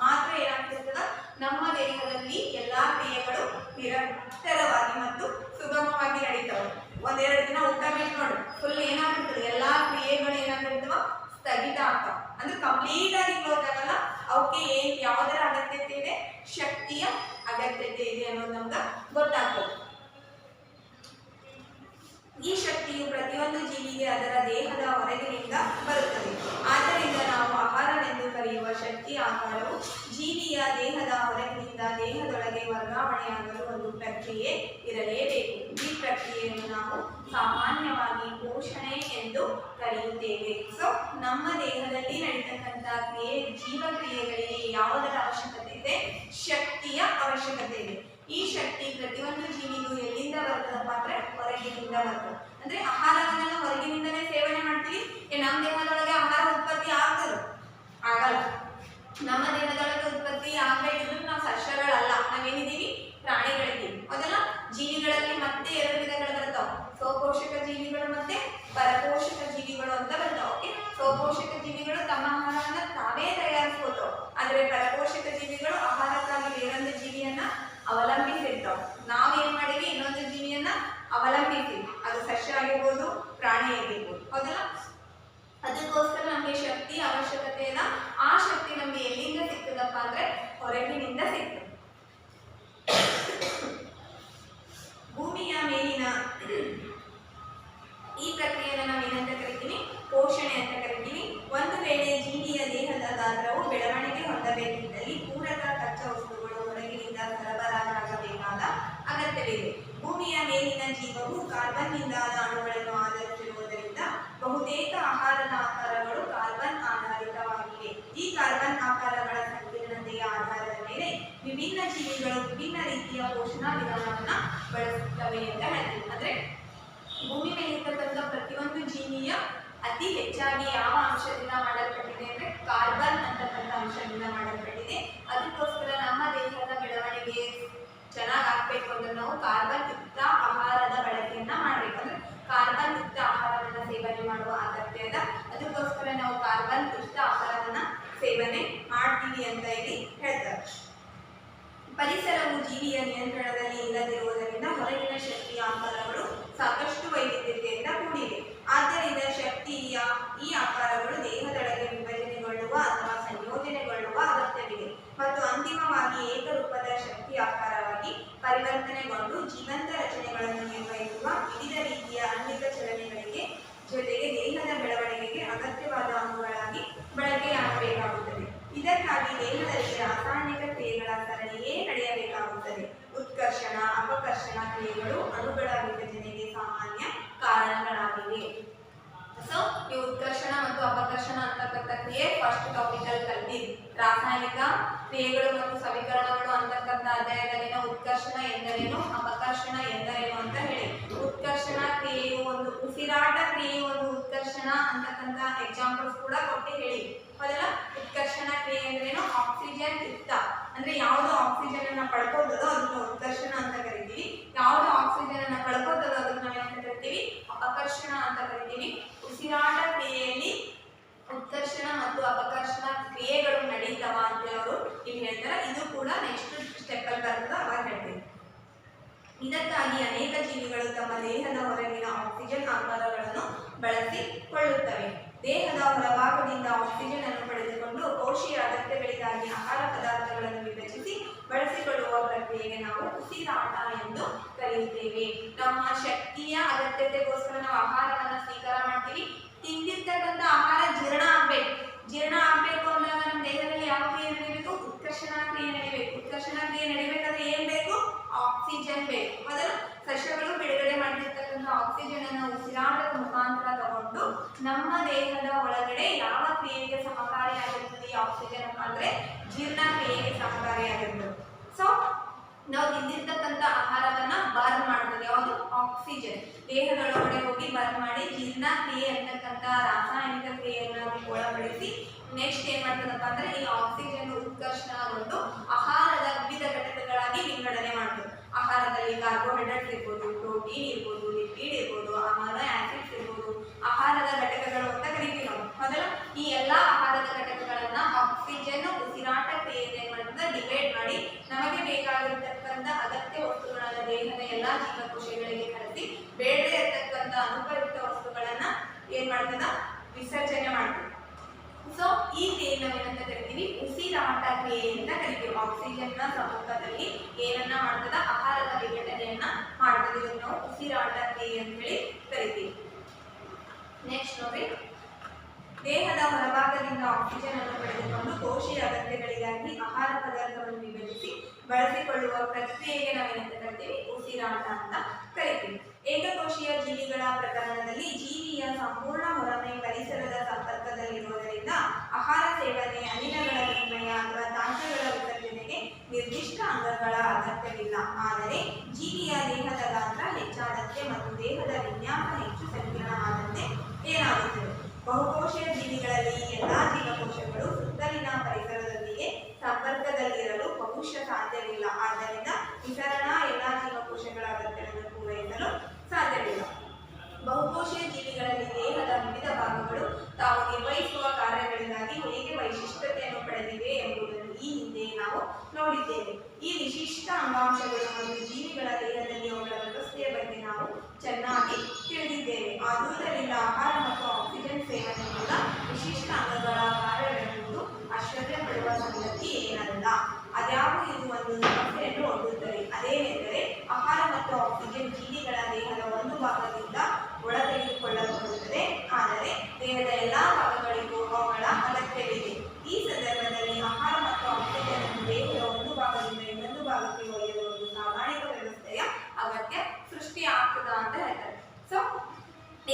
ಮಾತ್ರ ಏನಾಗ್ತಿರ್ತದ, ನಮ್ಮ ದೇಹದಲ್ಲಿ ಎಲ್ಲಾ ಕ್ರಿಯೆಗಳು ನಿರಂತರವಾಗಿ ಮತ್ತು ಸುಗಮವಾಗಿ ನಡೀತಾವೆ. 1-2 ದಿನ ಊಟ ಬಿಟ್ಟು ನೋಡಿ, ಫುಲ್ ಏನಾಗ್ತಿರ್ತದೆ, ಎಲ್ಲಾ ಕ್ರಿಯೆಗಳು ಏನಾಗಿರ್ತವ, ಸ್ಥಗಿತ ಆಗ್ತಾವ. ಅಂದ್ರೆ ಕಂಪ್ಲೀಟ್ ಆಗಿ ಕ್ಲೋಸ್ ಆಗಲ್ಲ. ಅವಕ್ಕೆ ಯಾವುದರ ಅಗತ್ಯತೆ ಇದೆ, ಶಕ್ತಿಯ ಅಗತ್ಯತೆ ಇದೆ ಅನ್ನೋದು ನಮ್ಗೆ ಗೊತ್ತಾಗ್ತದೆ. ಈ ಶಕ್ತಿಯು ಪ್ರತಿಯೊಂದು ಜೀವಿಗೆ ಅದರ ದೇಹದ ಹೊರಗಿನಿಂದ ಬರುತ್ತದೆ. ಆದ್ದರಿಂದ ನಾವು ಆಹಾರವೆಂದು ಕರೆಯುವ ಶಕ್ತಿ ಆಹಾರವು ಜೀವಿಯ ದೇಹದ ಹೊರಗಿನಿಂದ ದೇಹದೊಳಗೆ ವರ್ಗಾವಣೆಯಾಗಲು ಒಂದು ಪ್ರಕ್ರಿಯೆ ಇರಲೇಬೇಕು. ಈ ಪ್ರಕ್ರಿಯೆಯನ್ನು ನಾವು ಸಾಮಾನ್ಯವಾಗಿ ಪೋಷಣೆ ಎಂದು ಕರೆಯುತ್ತೇವೆ. ಸೊ ನಮ್ಮ ದೇಹದಲ್ಲಿ ನಡೀತಕ್ಕಂಥ ಕ್ರಿಯೆ, ಜೀವಕ್ರಿಯೆಗಳಿಗೆ ಯಾವುದರ ಅವಶ್ಯಕತೆ ಇದೆ, ಶಕ್ತಿಯ ಅವಶ್ಯಕತೆ ಇದೆ. ಈ ಶಕ್ತಿ ಪ್ರತಿಯೊಂದು ಜೀವಿಗೂ ಎಲ್ಲಿಂದ ಬರ್ತದಪ್ಪ ಅಂದ್ರೆ ಹೊರಗಿನಿಂದ ಬರ್ತದೆ. ಅಂದ್ರೆ ಆಹಾರವನ್ನೆಲ್ಲ ಹೊರಗಿನಿಂದಲೇ ಸೇವನೆ ಮಾಡ್ತೀವಿ. ನಮ್ಮ ದೇಹದೊಳಗೆ ಆಹಾರ ಉತ್ಪತ್ತಿ ಆಗಲ್ಲ. ನಮ್ಮ ದೇಹದೊಳಗೆ ಉತ್ಪತ್ತಿ ಅಪೋಷಕ ಜೀವಿಗಳು ಆಹಾರಕ್ಕಾಗಿ ಬೇರೊಂದು ಜೀವಿಯನ್ನ ಅವಲಂಬಿಸಿರ್ತಾವ. ನಾವೇನ್ ಮಾಡಿವಿ, ಇನ್ನೊಂದು ಜೀವಿಯನ್ನ ಅವಲಂಬಿಸಿ, ಅದು ಸಸ್ಯ ಆಗಿರ್ಬೋದು, ಪ್ರಾಣಿ ಆಗಿರ್ಬೋದು, ಹೌದಲ್ಲ. ಅದಕ್ಕೋಸ್ಕರ ನಮಗೆ ಶಕ್ತಿ ಅವಶ್ಯಕತೆ ಇಲ್ಲ. ಆ ಶಕ್ತಿ ನಮ್ಗೆ ಎಲ್ಲಿಂದ ಸಿಗ್ತದಪ್ಪ ಅಂದ್ರೆ ಹೊರಗಿನಿಂದ ಸಿಗ್ತದೆ. ಭೂಮಿಯ ಮೇಲಿನ ಈ ಪ್ರಕ್ರಿಯೆಯನ್ನು ನಾವೇನಂತ ಕರಿತೀವಿ, ಪೋಷಣೆ ಅಂತ ಕರಿತೀವಿ. ಒಂದು ವೇಳೆ ಜೀವಿಯ ದೇಹದ ಗಾತ್ರವು ಬೆಳವಣಿಗೆ ಹೊಂದಬೇಕಿದ್ದಲ್ಲಿ ಪೂರಕ ಕಚ್ಚಾ ವಸ್ತುಗಳು ಹೊರಗಿನಿಂದ ಸರಬರಾಜಾಗಬೇಕಾದ ಅಗತ್ಯವಿದೆ. ಭೂಮಿಯ ಮೇಲಿನ ಜೀವವು ಕಾರ್ಬನ್ನಿಂದಾದ ಅಣುಗಳನ್ನು ಆಧರಿಸಿರುವುದರಿಂದ ಬಹುತೇಕ ಆಹಾರದ ಆಕಾರಗಳು ಕಾರ್ಬನ್ ಆಧಾರಿತವಾಗಿವೆ. ಈ ಕಾರ್ಬನ್ ಆಕಾರಗಳ ಸಂಕೀರ್ಣತೆಯ ಆಧಾರದ ಮೇಲೆ ವಿಭಿನ್ನ ಜೀವಿಗಳು ವಿಭಿನ್ನ ರೀತಿಯ ಪೋಷಣಾ ವಿಧಾನವನ್ನು ಬಳಸುತ್ತವೆ ಅಂತ ಹೇಳ್ತೀವಿ. ಅಂದ್ರೆ ಭೂಮಿ ಮೇಲಿರ್ತಕ್ಕಂಥ ಪ್ರತಿಯೊಂದು ಜೀವಿಯ ಅತಿ ಹೆಚ್ಚಾಗಿ ಯಾವ ಅಂಶದಿಂದ ಮಾಡಲ್ಪಟ್ಟಿದೆ ಅಂದ್ರೆ ಕಾರ್ಬನ್ ಅಂತಕ್ಕಂಥ ಅಂಶದಿಂದ ಮಾಡಲ್ಪಟ್ಟಿದೆ. ಅದಕ್ಕೋಸ್ಕರ ನಮ್ಮ ದೇಹದ ಬೆಳವಣಿಗೆ ಚೆನ್ನಾಗಿ ಆಗ್ಬೇಕು ಅಂದ್ರೆ ನಾವು ಕಾರ್ಬನ್ ಯುಕ್ತ ಆಹಾರದ ಬಳಕೆಯನ್ನ ಮಾಡ್ಬೇಕು. ಅಂದ್ರೆ ಕಾರ್ಬನ್ ಯುಕ್ತ ಆಹಾರವನ್ನ ಸೇವನೆ ಮಾಡುವ ಅಗತ್ಯ ಇದೆ. ಅದಕ್ಕೋಸ್ಕರ ನಾವು ಕಾರ್ಬನ್ ಯುಕ್ತ ಆಹಾರವನ್ನ ಸೇವನೆ ಮಾಡ್ತೀವಿ ಅಂತ ಇಲ್ಲಿ ಹೇಳ್ತಾರೆ. ಪರಿಸರವು ಜೀವಿಯ ನಿಯಂತ್ರಣದಲ್ಲಿ ಇಲ್ಲದಿರುವುದರಿಂದ ಹೊರಗಿನ ಶಕ್ತಿಯ ಆಕಾರಗಳು ಸಾಕಷ್ಟು ವೈವಿಧ್ಯತೆಯಿಂದ ಕೂಡಿವೆ. ಆದ್ದರಿಂದ ಶಕ್ತಿಯ ಈ ಆಕಾರಗಳು ದೇಹದೊಳಗೆ ವಿಭಜನೆಗೊಳ್ಳುವ ಅಥವಾ ಸಂಯೋಜನೆಗೊಳ್ಳುವ ಅಗತ್ಯವಿದೆ ಮತ್ತು ಅಂತಿಮವಾಗಿ ಏಕರೂಪದ ಶಕ್ತಿ ಆಕಾರವಾಗಿ ಪರಿವರ್ತನೆಗೊಂಡು ಜೀವಂತ ರಚನೆಗಳನ್ನು ನಿರ್ವಹಿಸುವ ವಿವಿಧ ರೀತಿಯ ಆಣ್ವಿಕ ಚಲನೆಗಳಿಗೆ ಜೊತೆಗೆ ದೇಹದ ಬೆಳವಣಿಗೆಗೆ ಅಗತ್ಯವಾದ ಅಂಗಗಳಾಗಿ ಬಳಕೆಯಾಗಬೇಕಾಗುತ್ತದೆ. ಇದಕ್ಕಾಗಿ ದೇಹದಲ್ಲಿ ರಾಸಾಯನಿಕ ಕ್ರಿಯೆಗಳ ಸರಣಿಯೇ ನಡೆಯಬೇಕಾಗುತ್ತದೆ. ಉತ್ಕರ್ಷಣ, ಅಪಕರ್ಷಣ ಕ್ರಿಯೆಗಳು ಅಣುಗಳ ವಿಭಜನೆಗೆ ಸಾಮಾನ್ಯ ಕಾರಣಗಳಾಗಿವೆ. ಸೊ ಈ ಉತ್ಕರ್ಷಣ ಮತ್ತು ಅಪಕರ್ಷಣ ಅಂತಕ್ಕಂಥ ಕ್ರಿಯೆ ಫಸ್ಟ್ ಟಾಪಿಕಲ್ ಕಲ್ತಿದ್ವಿ. ರಾಸಾಯನಿಕ ಕ್ರಿಯೆಗಳು ಮತ್ತು ಸಮೀಕರಣಗಳು ಅಂತಕ್ಕಂಥ ಅಧ್ಯಾಯದಲ್ಲಿ ನಾವು ಉತ್ಕರ್ಷಣ ಎಂದರೇನು, ಅಪಕರ್ಷಣ ಎಂದರೇನು ಅಂತ ಹೇಳಿ. ಉತ್ಕರ್ಷಣ ಕ್ರಿಯೆಯು ಒಂದು ಉಸಿರಾಟ ಕ್ರಿಯೆಯು ಒಂದು ಉತ್ಕರ್ಷಣ ಅಂತಕ್ಕಂಥ ಎಕ್ಸಾಂಪಲ್ಸ್ ಕೂಡ ಕೊಟ್ಟು ಹೇಳಿ. ಮೊದಲ ಉತ್ಕರ್ಷಣ ಕ್ರಿಯೆ ಅಂದ್ರೇನು, ಆಕ್ಸಿಜನ್ ಯುಕ್ತ ಅಂದ್ರೆ ಯಾವುದು ಆಕ್ಸಿಜನ್ ಅನ್ನ ಪಡ್ಕೋತದೋ ಅದನ್ನ ಉತ್ಕರ್ಷಣ ಅಂತ ಕರಿತೀವಿ. ಯಾವುದು ಆಕ್ಸಿಜನ್ ಅನ್ನ ಕಳ್ಕೋತದೋ ಅದನ್ನ ನಾವೇನಂತ ಕರಿತೀವಿ, ಅಪಕರ್ಷಣ ಅಂತ ಕರಿತೀವಿ. ಉಸಿರಾಟ ಕ್ರಿಯೆಯಲ್ಲಿ ಉತ್ಕರ್ಷಣ ಮತ್ತು ಅಪಕರ್ಷಣ ಕ್ರಿಯೆಗಳು ನಡೀತಾವ ಅಂತ ಅವರು ಇಲ್ಲಿ ಹೇಳ್ತಾರೆ. ಇದು ಕೂಡ ನೆಕ್ಸ್ಟ್ ಸ್ಟೆಪ್ ಅಲ್ಲಿ ಬರ್ತದ, ಅವಾಗ ಹೇಳ್ತೀವಿ. ಇದಕ್ಕಾಗಿ ಅನೇಕ ಜೀವಿಗಳು ತಮ್ಮ ದೇಹದ ಹೊರಗಿನ ಆಕ್ಸಿಜನ್ ಆಕಾರಗಳನ್ನು ಬಳಸಿಕೊಳ್ಳುತ್ತವೆ. ದೇಹದ ಹೊರಭಾಗದಿಂದ ಆಕ್ಸಿಜನ್ ಅನ್ನು ಪಡೆದುಕೊಂಡು ಕೋಶೀಯ ಅಗತ್ಯಗಳಿಗಾಗಿ ಆಹಾರ ಪದಾರ್ಥಗಳನ್ನು ವಿಭಜಿಸಿ ಬಳಸಿಕೊಳ್ಳುವ ಪ್ರಕ್ರಿಯೆಗೆ ನಾವು ಉಸಿರಾಟ ಎಂದು ಕರೆಯುತ್ತೇವೆ. ನಮ್ಮ ಶಕ್ತಿಯ ಅಗತ್ಯತೆಗೋಸ್ಕರ ನಾವು ಆಹಾರವನ್ನು ಸ್ವೀಕಾರ ಮಾಡ್ತೀವಿ. ತಿಂದಿರ್ತಕ್ಕಂಥ ಆಹಾರ ಜೀರ್ಣ ಆಗ್ಬೇಕು ಅಂದಾಗ ನಮ್ಮ ದೇಹದಲ್ಲಿ ಯಾವ ಕ್ರಿಯೆ ನಡೀಬೇಕು, ಉತ್ಕರ್ಷಣ ಕ್ರಿಯೆ ನಡೀಬೇಕು. ಉತ್ಕರ್ಷಣ ಕ್ರಿಯೆ ನಡೀಬೇಕಾದ್ರೆ ಏನ್ ಬೇಕು, ಆಕ್ಸಿಜನ್ ಬೇಕು. ಮೊದಲು ಸಸ್ಯಗಳು ಬಿಡುಗಡೆ ಮಾಡಿರ್ತಕ್ಕಂಥ ಆಕ್ಸಿಜನ್ ಅನ್ನು ಉಸಿರಾಟದ ಮುಖಾಂತರ ತಗೊಂಡು ನಮ್ಮ ದೇಹದ ಒಳಗಡೆ ಯಾವ ಕ್ರಿಯೆಗೆ ಸಹಕಾರಿಯಾಗಿರ್ತದೆ ಈ ಆಕ್ಸಿಜನ್ ಅಂದ್ರೆ ಜೀರ್ಣ ಕ್ರಿಯೆಗೆ ಸಹಕಾರಿಯಾಗಿರ್ತದೆ. ಸೊ ನಾವು ತಿಂದಿರ್ತಕ್ಕಂಥ ಆಹಾರವನ್ನ ಬರ್ನ್ ಮಾಡ್ತದೆ ಯಾವುದು, ಆಕ್ಸಿಜನ್. ದೇಹದೊಳಗಡೆ ಹೋಗಿ ಬರ್ನ್ ಮಾಡಿ ಜೀರ್ಣ ಕ್ರಿಯೆ ಅಂತಕ್ಕಂಥ ರಾಸಾಯನಿಕ ಕ್ರಿಯೆಯನ್ನು ಒಳಪಡಿಸಿ ನೆಕ್ಸ್ಟ್ ಏನ್ ಮಾಡ್ತದಪ್ಪ ಅಂದ್ರೆ ಈ ಆಕ್ಸಿಜನ್ ಉತ್ಕರ್ಷಣಗೊಂಡು ಆಹಾರದ ವಿವಿಧ ಘಟಕಗಳಾಗಿ ವಿಂಗಡಣೆ ಮಾಡ್ತದೆ. ಆಹಾರದಲ್ಲಿ ಕಾರ್ಬೋಹೈಡ್ರೇಟ್ಸ್ ಇರ್ಬೋದು, ಪ್ರೋಟೀನ್ ಇರ್ಬೋದು, ಲಿಪಿಡ್ ಇರ್ಬೋದು, ಅಮೈನೋ ಆಸಿಡ್ಸ್ ಇರ್ಬೋದು, ಆಹಾರದ ಘಟಕಗಳು ಅಂತ ಕರಿತೀವಿ ನಾವು. ಮೊದಲ ಈ ಎಲ್ಲಾ ಆಹಾರದ ಘಟಕಗಳನ್ನ ಆಕ್ಸಿಜನ್ ಉಸಿರಾಟ ಕ್ರಿಯೆಯನ್ನು ಏನ್ ಮಾಡ್ತದೆ, ಡಿವೈಡ್ ಮಾಡಿ ನಮಗೆ ಬೇಕಾಗಿರ್ತಕ್ಕಂಥ ಅಗತ್ಯ ವಸ್ತುಗಳನ್ನ ದೇಹದ ಎಲ್ಲಾ ಜೀವಕೋಶಗಳಿಗೆ ಕಳಿಸಿ ಬೇಡದೇ ಇರತಕ್ಕಂಥ ಅನುಪಯುಕ್ತ ವಸ್ತುಗಳನ್ನ ಏನ್ ಮಾಡ್ತದ, ವಿಸರ್ಜನೆ ಮಾಡ್ತದೆ. ಸೊ ಈ ಕ್ರಿಯೆ ನಾವೇನಂತ ಕರಿತೀವಿ, ಉಸಿರಾಟ ಕ್ರಿಯೆ ಅಂತ ಕರಿತೀವಿ. ಆಕ್ಸಿಜನ್ ನ ಸಮ್ಮುಖದಲ್ಲಿ ಏನನ್ನ ಮಾಡ್ತದ, ಆಹಾರದ ವಿಘಟನೆಯನ್ನ ಮಾಡ್ತದೆ. ಇದನ್ನು ನಾವು ಉಸಿರಾಟ ಕ್ರಿಯೆ ಅಂತ ಹೇಳಿ ಕರಿತೀವಿ. ನೆಕ್ಸ್ಟ್ ನೋಡಿ, ದೇಹದ ಹೊರಭಾಗದಿಂದ ಆಕ್ಸಿಜನ್ ಅನ್ನು ಪಡೆದುಕೊಂಡು ಕೋಶೀಯ ಅಗತ್ಯಗಳಿಗಾಗಿ ಆಹಾರ ಪದಾರ್ಥವನ್ನು ವಿಭಜಿಸಿ ಬಳಸಿಕೊಳ್ಳುವ ಪ್ರಕ್ರಿಯೆಗೆ ನಾವೇನಂತ ಕರಿತೀವಿ, ಉಸಿರಾಟ ಅಂತ ಕರಿತೀವಿ. ಏಕಕೋಶೀಯ ಜೀವಿಗಳ ಪ್ರಕರಣದಲ್ಲಿ ಜೀವಿಯ ಸಂಪೂರ್ಣ ಹೊರಮೈ ಪರಿಸರದ ಸಂಪರ್ಕದಲ್ಲಿರುವುದರಿಂದ ಆಹಾರ ಸೇವನೆ, ಅನಿಲಗಳ ವಿನಿಮಯ ಅಥವಾ ತ್ಯಾಜ್ಯಗಳ ವಿಸರ್ಜನೆಗೆ ನಿರ್ದಿಷ್ಟ ಅಂಗಗಳ ಅಗತ್ಯವಿಲ್ಲ. ಆದರೆ ಜೀವಿಯ ದೇಹದ ಗಾತ್ರ ಹೆಚ್ಚಾದಂತೆ ಮತ್ತು ದೇಹದ ವಿನ್ಯಾಸ ಹೆಚ್ಚು ಸಂಕೀರ್ಣವಾದಂತೆ ಏನಾಗುತ್ತದೆ, ಬಹುಕೋಶೀಯ ಜೀವಿಗಳಲ್ಲಿ ಎಲ್ಲಾ ಜೀವಕೋಶಗಳು ಸುತ್ತಲಿನ ಪರಿಸರದೊಂದಿಗೆ ಸಂಪರ್ಕದಲ್ಲಿರಲು ಬಹುಶಃ ಸಾಧ್ಯವಿಲ್ಲ. ಆದ್ದರಿಂದ ವಿಸರಣ ಎಲ್ಲಾ ಜೀವಕೋಶಗಳ ಅಗತ್ಯವನ್ನು ಪೂರೈಸಲು ಸಾಧ್ಯವಿಲ್ಲ. ಬಹುಕೋಶೀಯ ಜೀವಿಗಳಲ್ಲಿ ದೇಹದ ವಿವಿಧ ಭಾಗಗಳು ತಾವು ನಿರ್ವಹಿಸುವ ಕಾರ್ಯಗಳಿಗಾಗಿ ಹೇಗೆ ವೈಶಿಷ್ಟ್ಯತೆಯನ್ನು ಪಡೆದಿವೆ ಎಂಬುದನ್ನು ಈ ಹಿಂದೆ ನೋಡಿದ್ದೇವೆ. ಈ ವಿಶಿಷ್ಟ ಅಂಗಾಂಶಗಳು ಮತ್ತು ಜೀವಿಗಳ ದೇಹದಲ್ಲಿ ಅವುಗಳ ವ್ಯವಸ್ಥೆಯ ಬಗ್ಗೆ ನಾವು ಚೆನ್ನಾಗಿ ತಿಳಿದಿದ್ದೇವೆ. ಆದುದರಿಂದ ಆಹಾರ ಮತ್ತು ಆಕ್ಸಿಜನ್ ಸೇವನೆಯಿಂದ ವಿಶಿಷ್ಟ ಅಂಗಗಳ ಕಾರ್ಯವೆಂಬುದು ಆಶ್ಚರ್ಯ ಪಡುವ ಸಂಗತಿ ಏನಲ್ಲ. ಅದ್ಯಾವುದು ಇದು ಒಂದು ಸಮಸ್ಯೆಯನ್ನು ಒಡ್ಡುತ್ತದೆ. ಅದೇನೆಂದರೆ ಆಹಾರ ಮತ್ತು ಆಕ್ಸಿಜನ್ ಜೀವಿಗಳ ದೇಹದ ಒಂದು ಭಾಗದಿಂದ ಒಳ ತೆಗೆದುಕೊಳ್ಳಲ್ಪಡುತ್ತದೆ, ಆದರೆ ದೇಹದ ಎಲ್ಲಾ ಭಾಗಗಳಿಗೂ ಅವುಗಳ ಅಗತ್ಯವಿದೆ. ಈ ಸಂದರ್ಭದಲ್ಲಿ ಆಹಾರ ಮತ್ತು ಆಕ್ಸಿಜನ್ ಅನ್ನು ದೇಹದ ಒಂದು ಭಾಗದಿಂದ ಇನ್ನೊಂದು ಭಾಗಕ್ಕೆ ಒಯ್ಯಲು ಒಂದು ಸಾಗಾಣಿಕಾ ವ್ಯವಸ್ಥೆಯ ಅಗತ್ಯ ಸೃಷ್ಟಿ ಆಗ್ತದ ಅಂತ ಹೇಳ್ತಾರೆ. ಸೊ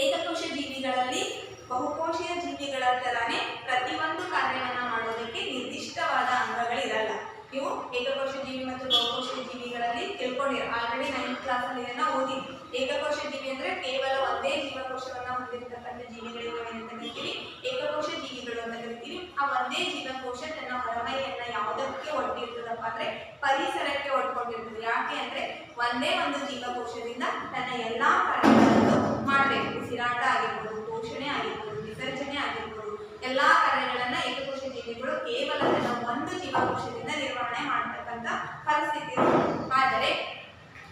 ಏಕಕೋಶ ಜೀವಿಗಳಲ್ಲಿ ಬಹುಕೋಶೀಯ ಜೀವಿಗಳ ತರಾನೇ ಪ್ರತಿಯೊಂದು ಕಾರ್ಯವನ್ನ ಮಾಡೋದಕ್ಕೆ ನಿರ್ದಿಷ್ಟವಾದ ಅಂಗಗಳಿರಲ್ಲ. ನೀವು ಏಕಕೋಶ ಜೀವಿ ಮತ್ತು ಬಹುಕೋಶೀಯ ಜೀವಿಗಳಲ್ಲಿ ತಿಳ್ಕೊಂಡಿರ ಆಲ್ರೆಡಿ 9th ಕ್ಲಾಸಲ್ಲಿ ಇದನ್ನ ಓದಿದ್ವಿ. ಏಕಕೋಶ ಜೀವಿ ಅಂದ್ರೆ ಕೇವಲ ಒಂದೇ ಜೀವಕೋಶವನ್ನ ಹೊಂದಿರತಕ್ಕಂಥ ಜೀವಿಗಳಿಗೆ ಅಂತ ಕರಿತೀವಿ. ಏಕಕೋಶ ಜೀವಿಗಳು ಅಂತ ಕರಿತೀವಿ. ಆ ಒಂದೇ ಜೀವಕೋಶ ತನ್ನ ಹೊರಮೈಯನ್ನ ಯಾವುದಕ್ಕೆ ಒಟ್ಟಿರ್ತದಪ್ಪ ಅಂದ್ರೆ ಪರಿಸರಕ್ಕೆ ಒಟ್ಕೊಂಡಿರ್ತದೆ. ಯಾಕೆ ಅಂದ್ರೆ ಒಂದೇ ಒಂದು ಜೀವಕೋಶದಿಂದ ತನ್ನ ಎಲ್ಲಾ ಕಾರ್ಯಗಳನ್ನು ಮಾಡಬೇಕು. ಉಸಿರಾಟ ಆಗಿರ್ಬೋದು, ಪೋಷಣೆ ಆಗಿರ್ಬೋದು, ವಿಸರ್ಜನೆ ಆಗಿರ್ಬೋದು, ಎಲ್ಲಾ ಕಾರ್ಯಗಳನ್ನ ಏಕಕೋಶ ಜೀವಿಗಳು ಕೇವಲ ತನ್ನ ಒಂದು ಜೀವಕೋಶದಿಂದ ನಿರ್ವಹಣೆ ಮಾಡತಕ್ಕಂಥ ಪರಿಸ್ಥಿತಿ ಇದೆ. ಆದರೆ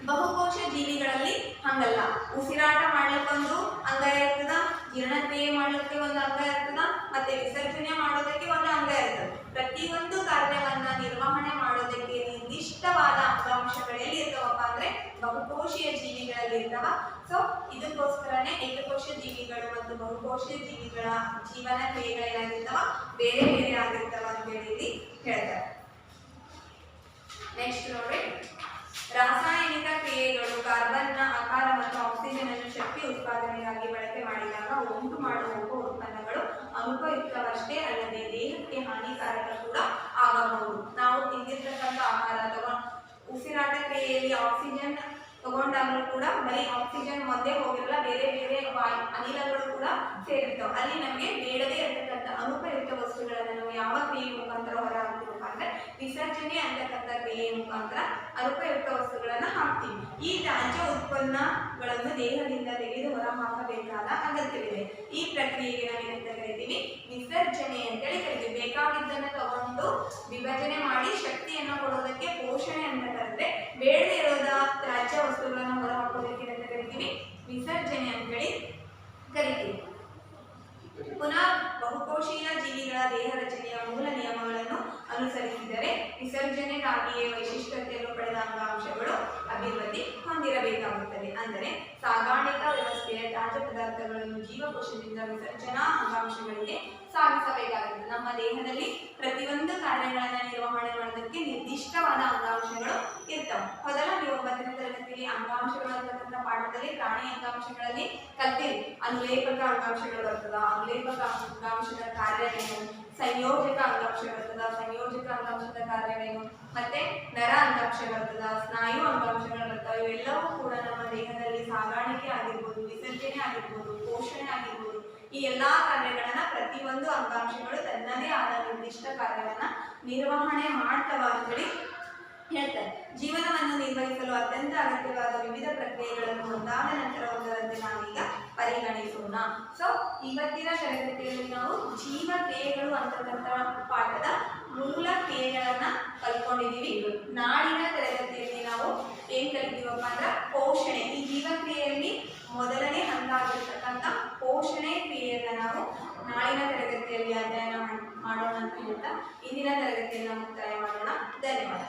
ಬಹುಕೋಶ ಜೀವಿಗಳಲ್ಲಿ ಹಂಗಲ್ಲ. ಉಸಿರಾಟ ಮಾಡ್ಲಿಕ್ಕೆ ಒಂದು ಅಂಗ ಇರ್ತದ, ಜೀರ್ಣಕ್ರಿಯೆ ಮಾಡ್ಲಿಕ್ಕೆ ಒಂದು ಅಂಗ ಇರ್ತದ, ಮತ್ತೆ ವಿಸರ್ಜನೆ ಮಾಡೋದಕ್ಕೆ ಒಂದು ಅಂಗ ಇರ್ತದೆ. ಪ್ರತಿಯೊಂದು ಕಾರ್ಯವನ್ನ ನಿರ್ವಹಣೆ ಮಾಡೋದಕ್ಕೆ ನಿರ್ದಿಷ್ಟವಾದ ಅಂಗಾಂಶಗಳಲ್ಲಿ ಇರ್ತವಪ್ಪ ಅಂದ್ರೆ ಬಹುಕೋಶೀಯ ಜೀವಿಗಳಲ್ಲಿ ಇರ್ತವ. ಸೊ ಇದಕ್ಕೋಸ್ಕರನೇ ಏಕಕೋಶ ಜೀವಿಗಳು ಮತ್ತು ಬಹುಕೋಶೀಯ ಜೀವಿಗಳ ಜೀವನ ಕ್ರಿಯೆಗಳೇನಾಗಿರ್ತವ ಬೇರೆ ಬೇರೆ ಆಗಿರ್ತವ ಅಂತ ಹೇಳಿ ಹೇಳ್ತಾರೆ. ನೆಕ್ಸ್ಟ್ ನೋಡ್ರಿ, ರಾಸಾಯನಿಕ ಕ್ರಿಯೆಗಳು ಕಾರ್ಬನ್ನ ಆಕಾರ ಮತ್ತು ಆಕ್ಸಿಜನ್ ಅನ್ನು ಶಕ್ತಿ ಉತ್ಪಾದನೆಗಾಗಿ ಬಳಕೆ ಮಾಡಿದಾಗ ಉಂಟು ಮಾಡುವ ಉತ್ಪನ್ನಗಳು ಅನುಪಯುಕ್ತವಷ್ಟೇ ಅಲ್ಲದೆ ದೇಹಕ್ಕೆ ಹಾನಿಕಾರಕ ಕೂಡ ಆಗಬಹುದು. ನಾವು ತಿಂದಿರ್ತಕ್ಕಂಥ ಆಹಾರ ಅಥವಾ ಉಸಿರಾಟ ಕ್ರಿಯೆಯಲ್ಲಿ ಆಕ್ಸಿಜನ್ ತಗೊಂಡಾಗಲೂ ಕೂಡ ಬರೀ ಆಕ್ಸಿಜನ್ ಒಂದೇ ಹೋಗಿರಲ್ಲ, ಬೇರೆ ಬೇರೆ ಅನಿಲಗಳು ಕೂಡ ಸೇರಿರ್ತಾವೆ. ಅಲ್ಲಿ ನಮಗೆ ಬೇಡದೇ ಇರತಕ್ಕಂಥ ಅನುಪಯುಕ್ತ ವಸ್ತುಗಳನ್ನು ನಾವು ಯಾವ ಕ್ರಿಯೆ ಮುಖಾಂತರ ಹೊರ ಹಾಕ್ತೀವಪ್ಪ ಅಂದ್ರೆ ವಿಸರ್ಜನೆ ಅಂತಕ್ಕಂಥ ಕ್ರಿಯೆಯ ಮುಖಾಂತರ ಅನುಪಯುಕ್ತ ವಸ್ತುಗಳನ್ನ ಹಾಕ್ತೀವಿ. ಈ ತ್ಯಾಜ್ಯ ಉತ್ಪನ್ನಗಳನ್ನು ದೇಹದಿಂದ ತೆಗೆದು ಹೊರ ಹಾಕಬೇಕಾದ ಅಗತ್ಯವಿದೆ. ಈ ಪ್ರಕ್ರಿಯೆಗೆ ನಾವೇನಂತ ಕರಿತೀವಿ ವಿಸರ್ಜನೆ ಅಂತೇಳಿ ಕರಿತೀವಿ. ಬೇಕಾಗಿದ್ದನ್ನು ತಗೊಂಡು ವಿಭಜನೆ ಮಾಡಿ ಶಕ್ತಿಯನ್ನು ಕೊಡೋದಕ್ಕೆ ಪೋಷಣೆ ಅಂತ ಕರೆದ್ರೆ, ಬೇಡದೇ ಇರೋದ ತ್ಯಾಜ್ಯ ವಸ್ತುಗಳನ್ನು ಹೊರ ಹಾಕೋದಕ್ಕೆ ಅಂತ ಕರಿತೀವಿ ವಿಸರ್ಜನೆ ಅಂತೇಳಿ ಕರಿತೀವಿ. ಪುನಃ ಬಹುಕೋಶೀಯ ಜೀವಿಗಳ ದೇಹ ರಚನೆಯ ಮೂಲ ನಿಯಮಗಳನ್ನು ಅನುಸರಿಸಿದರೆ ವಿಸರ್ಜನೆಗಾಗಿಯೇ ವೈಶಿಷ್ಟ್ಯತೆಯನ್ನು ಪಡೆದ ಅಂಗಾಂಶಗಳು ಅಭಿವೃದ್ಧಿ ಹೊಂದಿರಬೇಕಾಗುತ್ತದೆ. ಅಂದರೆ ಸಾಗಾಣಿಕಾ ವ್ಯವಸ್ಥೆಯ ತ್ಯಾಜ್ಯ ಪದಾರ್ಥಗಳನ್ನು ಜೀವಕೋಶದಿಂದ ವಿಸರ್ಜನಾ ಅಂಗಾಂಶಗಳಿಗೆ ಸಾಗಿಸಬೇಕಾಗುತ್ತದೆ. ನಮ್ಮ ದೇಹದಲ್ಲಿ ಪ್ರತಿಯೊಂದು ಕಾರ್ಯಗಳನ್ನು ನಿರ್ವಹಣೆ ಮಾಡೋದಕ್ಕೆ ನಿರ್ದಿಷ್ಟವಾದ ಅಂಗಾಂಶಗಳು ಇರ್ತವೆ. ಮೊದಲ ನೀವು 9ನೇ ತರಗತಿಯಲ್ಲಿ ಅಂಗಾಂಶಗಳು ಅಂತಕ್ಕಂಥ ಪಾಠದಲ್ಲಿ ಪ್ರಾಣಿ ಅಂಗಾಂಶಗಳಲ್ಲಿ ಕಲ್ತೀರಿ. ಅನುಲೇಪಕ ಅಂಗಾಂಶಗಳು ಬರ್ತದ, ಅನುಲೇಪಕ ಅಂಗಾಂಶದ ಕಾರ್ಯವೇನು, ಸಂಯೋಜಕ ಅಂಗಾಂಶ ಬರ್ತದ, ಸಂಯೋಜಕ ಅಂಗಾಂಶದ ಕಾರ್ಯವೇನು, ಮತ್ತೆ ನರ ಅಂಗಾಂಶ ಬರ್ತದ, ಸ್ನಾಯು ಅಂಗಾಂಶಗಳು ಬರ್ತವೆ. ಇವೆಲ್ಲವೂ ಕೂಡ ನಮ್ಮ ದೇಹದಲ್ಲಿ ಸಾಗಾಣಿಕೆ ಆಗಿರ್ಬೋದು, ವಿಸರ್ಜನೆ ಆಗಿರ್ಬೋದು, ಪೋಷಣೆ ಆಗಿರ್ಬೋದು, ಈ ಎಲ್ಲಾ ಕಾರ್ಯಗಳನ್ನ ಪ್ರತಿಯೊಂದು ಅಂಗಾಂಶಗಳು ತನ್ನದೇ ಆದ ನಿರ್ದಿಷ್ಟ ಕಾರ್ಯವನ್ನ ನಿರ್ವಹಣೆ ಮಾಡ್ತವ ಅಂತೇಳಿ ಹೇಳ್ತಾರೆ. ಜೀವನವನ್ನು ನಿರ್ವಹಿಸಲು ಅತ್ಯಂತ ಅಗತ್ಯವಾದ ವಿವಿಧ ಪ್ರಕ್ರಿಯೆಗಳನ್ನು ಒಂದಾದ ನಂತರ ಒಂದರಂತೆ ನಾವೀಗ ಪರಿಗಣಿಸೋಣ. ಸೊ ಇವತ್ತಿನ ತರಗತಿಯಲ್ಲಿ ನಾವು ಜೀವ ಕ್ರಿಯೆಗಳು ಅಂತಕ್ಕಂಥ ಪಾಠದ ಮೂಲ ಕ್ರಿಯೆಗಳನ್ನ ಕಲ್ತ್ಕೊಂಡಿದ್ದೀವಿ. ನಾಳಿನ ತರಗತಿಯಲ್ಲಿ ನಾವು ಏನ್ ಕಲಿತೀವಪ್ಪ ಅಂದ್ರೆ ಪೋಷಣೆ. ಈ ಜೀವ ಕ್ರಿಯೆಯಲ್ಲಿ ಮೊದಲನೇ ಹಂತ ಆಗಿರ್ತಕ್ಕಂಥ ಪೋಷಣೆ ಕ್ರಿಯೆಯನ್ನ ನಾವು ನಾಳಿನ ತರಗತಿಯಲ್ಲಿ ಅಧ್ಯಯನ ಮಾಡೋಣ ಅಂತ ಹೇಳ್ತಾ ಇಂದಿನ ತರಗತಿಯನ್ನು ಮುಕ್ತಾಯ ಮಾಡೋಣ. ಧನ್ಯವಾದ.